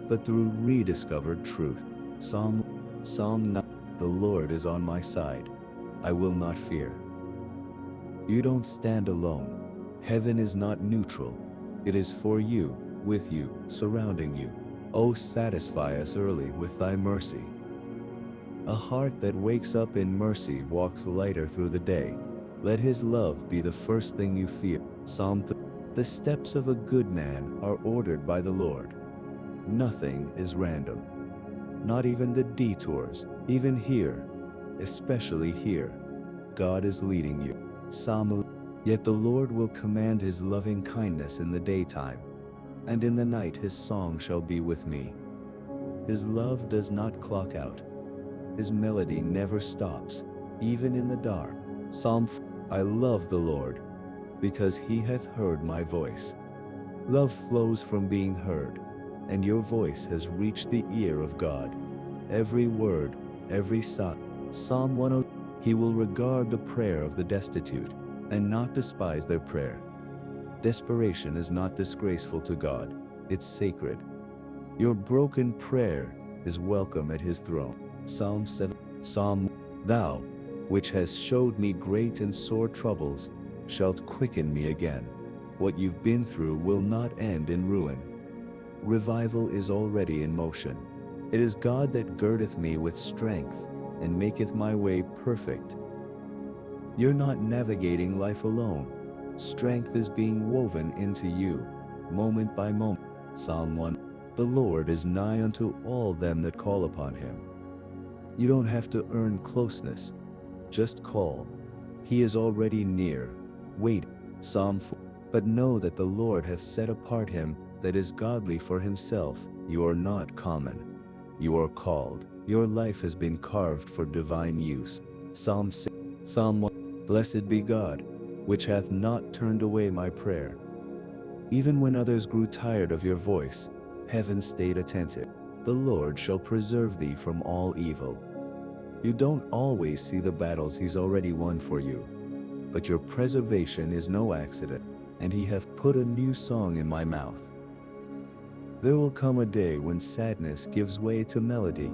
but through rediscovered truth. Psalm 9. The Lord is on my side. I will not fear. You don't stand alone. Heaven is not neutral. It is for you, with you, surrounding you. Oh, satisfy us early with thy mercy. A heart that wakes up in mercy walks lighter through the day. Let his love be the first thing you feel. Psalm 3. The steps of a good man are ordered by the Lord. Nothing is random. not even the detours, even here, especially here, God is leading you. Psalm. Yet the Lord will command his loving kindness in the daytime, and in the night his song shall be with me. His love does not clock out. His melody never stops, even in the dark. Psalm. I love the Lord, because he hath heard my voice. Love flows from being heard, and your voice has reached the ear of God. Every word, every sigh. Psalm 100. He will regard the prayer of the destitute, and not despise their prayer. Desperation is not disgraceful to God, it's sacred. Your broken prayer is welcome at his throne. Psalm 7. Psalm. Thou, which hast showed me great and sore troubles, shalt quicken me again. What you've been through will not end in ruin. Revival is already in motion. It is God that girdeth me with strength, and maketh my way perfect. You're not navigating life alone. Strength is being woven into you, moment by moment. Psalm 1. The Lord is nigh unto all them that call upon him. You don't have to earn closeness. Just call. He is already near. Wait. Psalm 4. But know that the Lord hath set apart him that is godly for himself. You are not common. You are called. Your life has been carved for divine use. Psalm 6. Psalm 1. Blessed be God, which hath not turned away my prayer. Even when others grew tired of your voice, heaven stayed attentive. The Lord shall preserve thee from all evil. You don't always see the battles he's already won for you, but your preservation is no accident, and he hath put a new song in my mouth. There will come a day when sadness gives way to melody.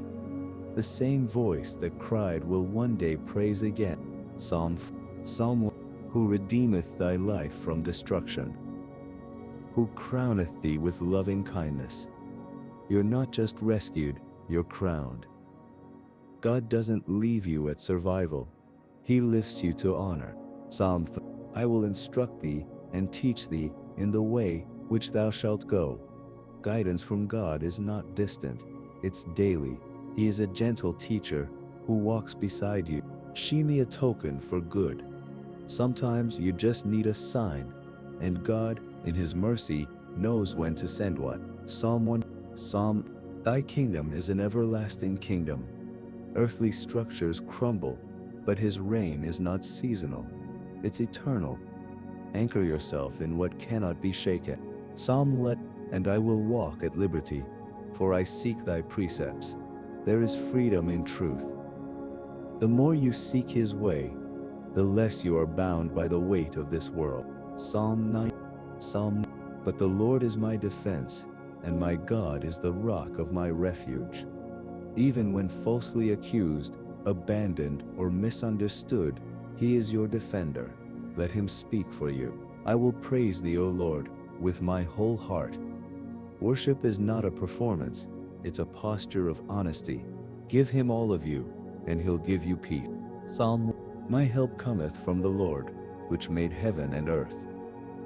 The same voice that cried will one day praise again. Psalm 1. Who redeemeth thy life from destruction, who crowneth thee with loving kindness. You're not just rescued, you're crowned. God doesn't leave you at survival. He lifts you to honor. Psalm 3. I will instruct thee and teach thee in the way which thou shalt go. Guidance from God is not distant, it's daily. He is a gentle teacher who walks beside you. She me a token for good. Sometimes you just need a sign, and God, in his mercy, knows when to send one. Psalm 1. Psalm. Thy kingdom is an everlasting kingdom. Earthly structures crumble, but his reign is not seasonal. It's eternal. Anchor yourself in what cannot be shaken. Psalm 11. And I will walk at liberty, for I seek thy precepts. There is freedom in truth. The more you seek his way, the less you are bound by the weight of this world. Psalm 9. Psalm. But the Lord is my defense, and my God is the rock of my refuge. Even when falsely accused, abandoned, or misunderstood, he is your defender. Let him speak for you. I will praise thee, O Lord, with my whole heart. Worship is not a performance, it's a posture of honesty. Give him all of you, and he'll give you peace. Psalm. My help cometh from the Lord, which made heaven and earth.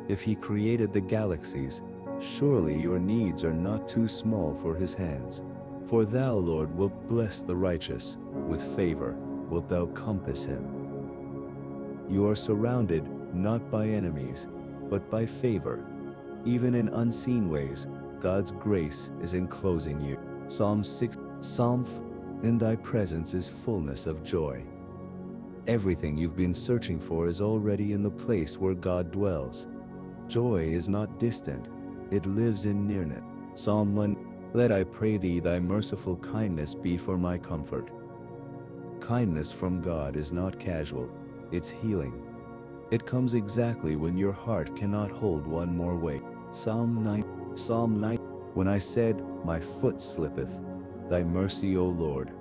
If he created the galaxies, surely your needs are not too small for his hands. For thou, Lord, wilt bless the righteous, with favor wilt thou compass him. You are surrounded not by enemies, but by favor. Even in unseen ways, God's grace is enclosing you. Psalm 6. Psalm. In thy presence is fullness of joy. Everything you've been searching for is already in the place where God dwells. Joy is not distant, it lives in nearness. Psalm 1. Let I pray thee thy merciful kindness be for my comfort. Kindness from God is not casual, it's healing. It comes exactly when your heart cannot hold one more weight. Psalm 9. Psalm 9. When I said, my foot slippeth, thy mercy, O Lord,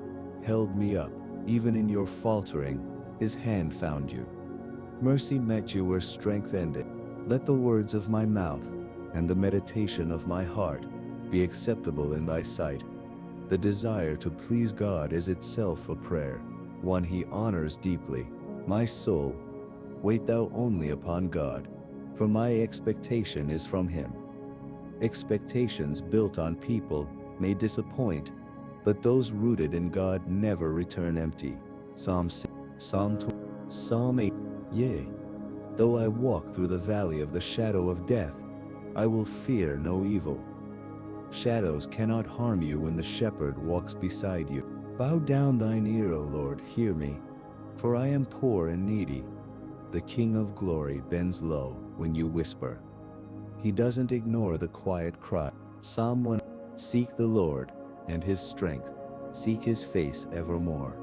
held me up. Even in your faltering, his hand found you. Mercy met you where strength ended. Let the words of my mouth and the meditation of my heart be acceptable in thy sight. The desire to please God is itself a prayer, one he honors deeply. My soul, wait thou only upon God, for my expectation is from him. Expectations built on people may disappoint, but those rooted in God never return empty. Psalm 6, Psalm 20, Psalm 8. Yea, though I walk through the valley of the shadow of death, I will fear no evil. Shadows cannot harm you when the shepherd walks beside you. Bow down thine ear, O Lord, hear me, for I am poor and needy. The King of glory bends low when you whisper. He doesn't ignore the quiet cry. Psalm 1. Seek the Lord and his strength. Seek his face evermore.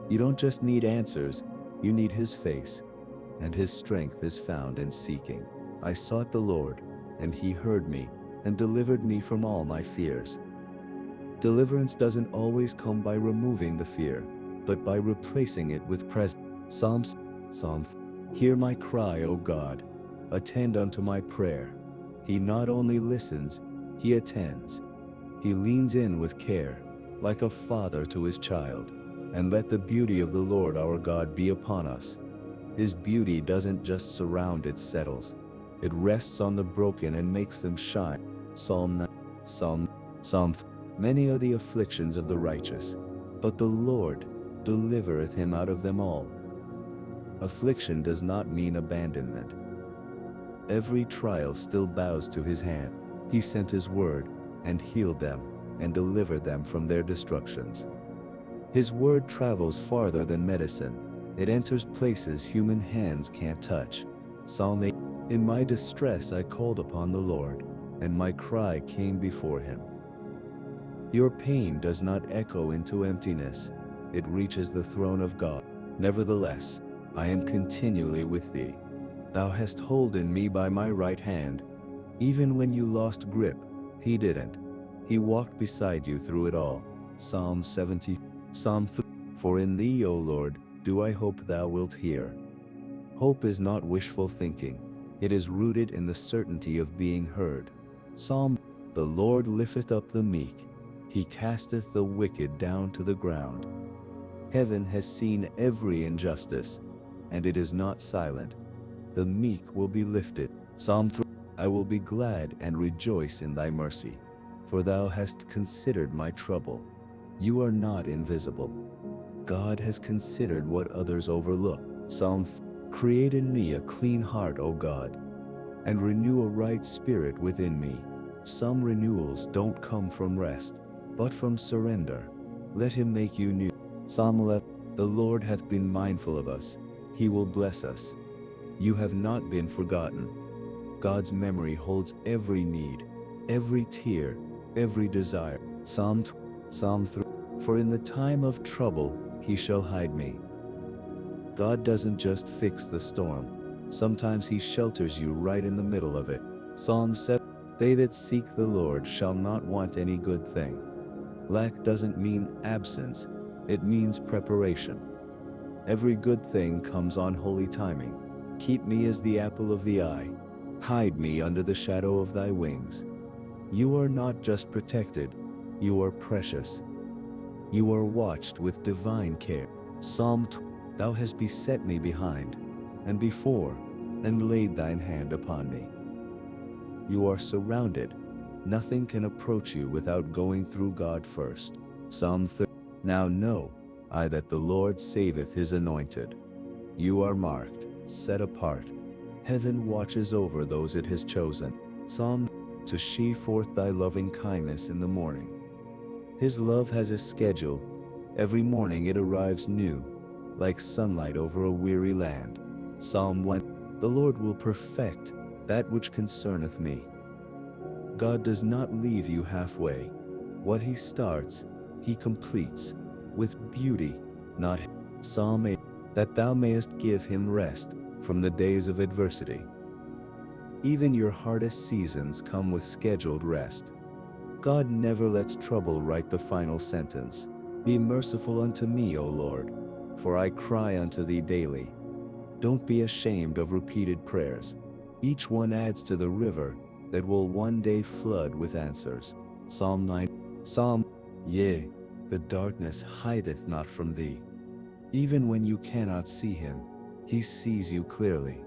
You don't just need answers, you need his face, and his strength is found in seeking. I sought the Lord, and he heard me and delivered me from all my fears. Deliverance doesn't always come by removing the fear, but by replacing it with presence. Psalm. Hear my cry, O God. Attend unto my prayer. He not only listens, he attends. He leans in with care, like a father to his child. And let the beauty of the Lord our God be upon us. His beauty doesn't just surround, it settles. It rests on the broken and makes them shine. Psalm. Many are the afflictions of the righteous, but the Lord delivereth him out of them all. Affliction does not mean abandonment. Every trial still bows to his hand. He sent his word and healed them and delivered them from their destructions. His word travels farther than medicine. It enters places human hands can't touch. Psalm 8. In my distress I called upon the Lord, and my cry came before him. Your pain does not echo into emptiness. It reaches the throne of God. Nevertheless, I am continually with thee. Thou hast holden me by my right hand. Even when you lost grip, he didn't. He walked beside you through it all. Psalm 70. Psalm 3. For in thee, O Lord, do I hope thou wilt hear. Hope is not wishful thinking. It is rooted in the certainty of being heard. Psalm. The Lord lifteth up the meek. He casteth the wicked down to the ground. Heaven has seen every injustice, and it is not silent. The meek will be lifted. Psalm 3. I will be glad and rejoice in thy mercy, for thou hast considered my trouble. You are not invisible. God has considered what others overlook. Psalm 4. Create in me a clean heart, O God, and renew a right spirit within me. Some renewals don't come from rest, but from surrender. Let him make you new. Psalm 11. The Lord hath been mindful of us. He will bless us. You have not been forgotten. God's memory holds every need, every tear, every desire. Psalm 3. For in the time of trouble he shall hide me. God doesn't just fix the storm. Sometimes he shelters you right in the middle of it. Psalm 7. They that seek the Lord shall not want any good thing. Lack doesn't mean absence, it means preparation. Every good thing comes on holy timing. Keep me as the apple of the eye. Hide me under the shadow of thy wings. You are not just protected, you are precious. You are watched with divine care. Psalm 2. Thou hast beset me behind and before, and laid thine hand upon me. You are surrounded. Nothing can approach you without going through God first. Psalm 3. Now know I that the Lord saveth his anointed. You are marked, set apart. Heaven watches over those it has chosen. Psalm. To shew forth thy loving kindness in the morning. His love has a schedule. Every morning it arrives new, like sunlight over a weary land. Psalm 1. The Lord will perfect that which concerneth me. God does not leave you halfway. What he starts, he completes, with beauty, not. Psalm 8. That thou mayest give him rest from the days of adversity. Even your hardest seasons come with scheduled rest. God never lets trouble write the final sentence. Be merciful unto me, O Lord, for I cry unto thee daily. Don't be ashamed of repeated prayers. Each one adds to the river that will one day flood with answers. Psalm 9. Psalm. Yea, the darkness hideth not from thee. Even when you cannot see him, he sees you clearly.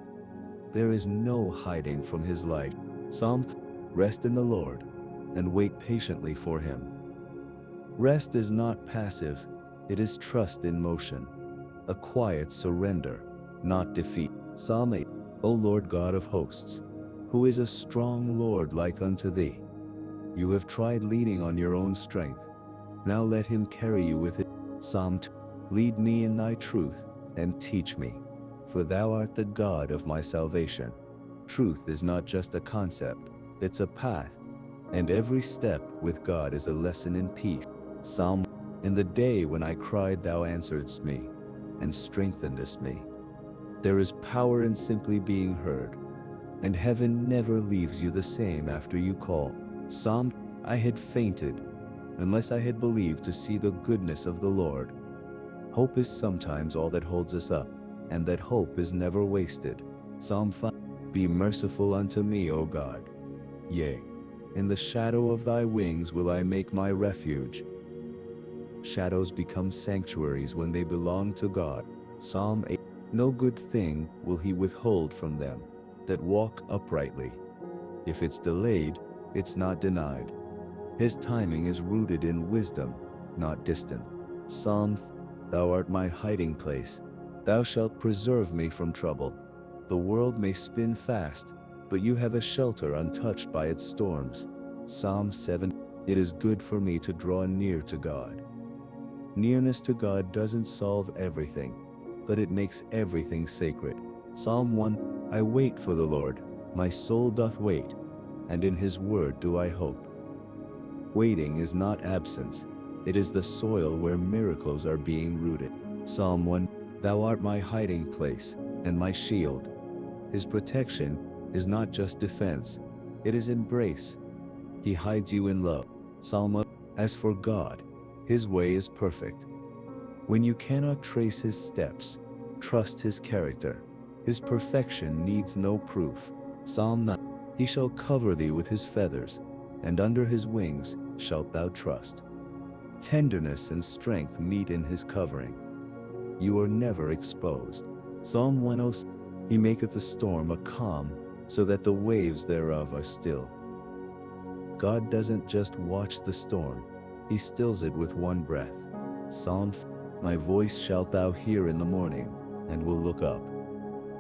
There is no hiding from his light. Psalm 3. Rest in the Lord, and wait patiently for him. Rest is not passive, it is trust in motion, a quiet surrender, not defeat. Psalm 8. O Lord God of hosts, who is a strong Lord like unto thee? You have tried leaning on your own strength. Now let him carry you with it. Psalm 2. Lead me in thy truth, and teach me, for thou art the God of my salvation. Truth is not just a concept, it's a path, and every step with God is a lesson in peace. Psalm. In the day when I cried, thou answeredst me, and strengthenedst me. There is power in simply being heard, and heaven never leaves you the same after you call. Psalm. I had fainted, unless I had believed to see the goodness of the Lord. Hope is sometimes all that holds us up, and that hope is never wasted. Psalm 5. Be merciful unto me, O God. Yea, in the shadow of thy wings will I make my refuge. Shadows become sanctuaries when they belong to God. Psalm 8. No good thing will he withhold from them that walk uprightly. If it's delayed, it's not denied. His timing is rooted in wisdom, not distant. Psalm. Thou art my hiding place. Thou shalt preserve me from trouble. The world may spin fast, but you have a shelter untouched by its storms. Psalm 7. It is good for me to draw near to God. Nearness to God doesn't solve everything, but it makes everything sacred. Psalm 1. I wait for the Lord, my soul doth wait, and in his word do I hope. Waiting is not absence, it is the soil where miracles are being rooted. Psalm 1. Thou art my hiding place, and my shield. His protection is not just defense, it is embrace. He hides you in love. Psalm 1. As for God, his way is perfect. When you cannot trace his steps, trust his character. His perfection needs no proof. Psalm 9. He shall cover thee with his feathers, and under his wings shalt thou trust. Tenderness and strength meet in his covering. You are never exposed. Psalm 106. He maketh the storm a calm, so that the waves thereof are still. God doesn't just watch the storm, he stills it with one breath. Psalm 4. My voice shalt thou hear in the morning, and will look up.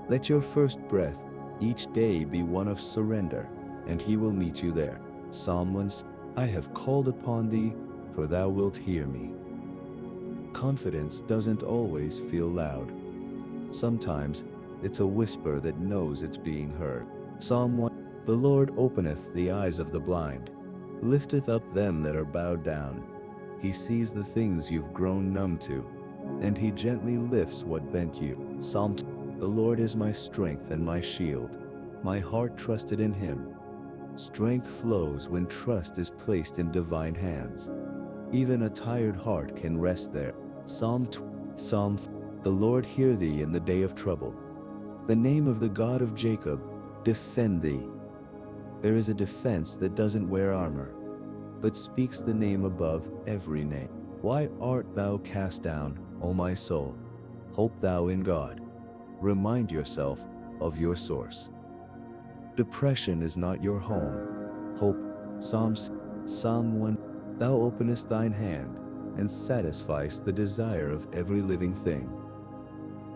Let your first breath each day be one of surrender, and he will meet you there. Psalm 1. I have called upon thee, for thou wilt hear me. Confidence doesn't always feel loud. Sometimes it's a whisper that knows it's being heard. Psalm 1. The Lord openeth the eyes of the blind, lifteth up them that are bowed down. He sees the things you've grown numb to, and he gently lifts what bent you. Psalm 2. The Lord is my strength and my shield. My heart trusted in him. Strength flows when trust is placed in divine hands. Even a tired heart can rest there. Psalm 2. Psalm 4. The Lord hear thee in the day of trouble. The name of the God of Jacob defend thee. There is a defense that doesn't wear armor, but speaks the name above every name. Why art thou cast down, O my soul? Hope thou in God. Remind yourself of your source. Depression is not your home. Hope. Psalm 1. Thou openest thine hand, and satisfiest the desire of every living thing.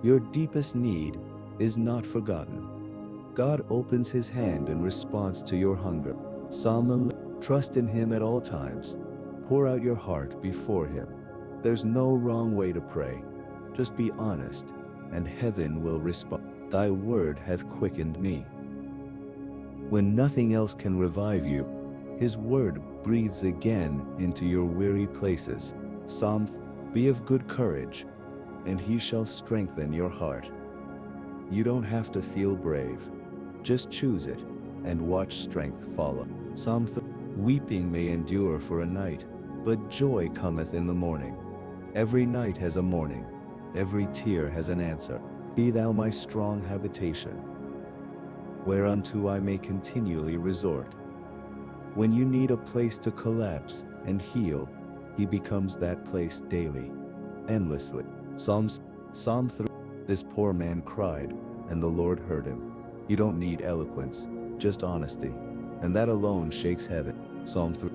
Your deepest need is not forgotten. God opens his hand in response to your hunger. Psalm 11. Trust in him at all times. Pour out your heart before him. There's no wrong way to pray. Just be honest, and heaven will respond. Thy word hath quickened me. When nothing else can revive you, his word breathes again into your weary places. Psalm 3. Be of good courage, and he shall strengthen your heart. You don't have to feel brave. Just choose it, and watch strength follow. Psalm 3. Weeping may endure for a night, but joy cometh in the morning. Every night has a morning. Every tear has an answer. Be thou my strong habitation, whereunto I may continually resort. When you need a place to collapse and heal, he becomes that place daily, endlessly. Psalm 3. This poor man cried, and the Lord heard him. You don't need eloquence, just honesty, and that alone shakes heaven. Psalm 3.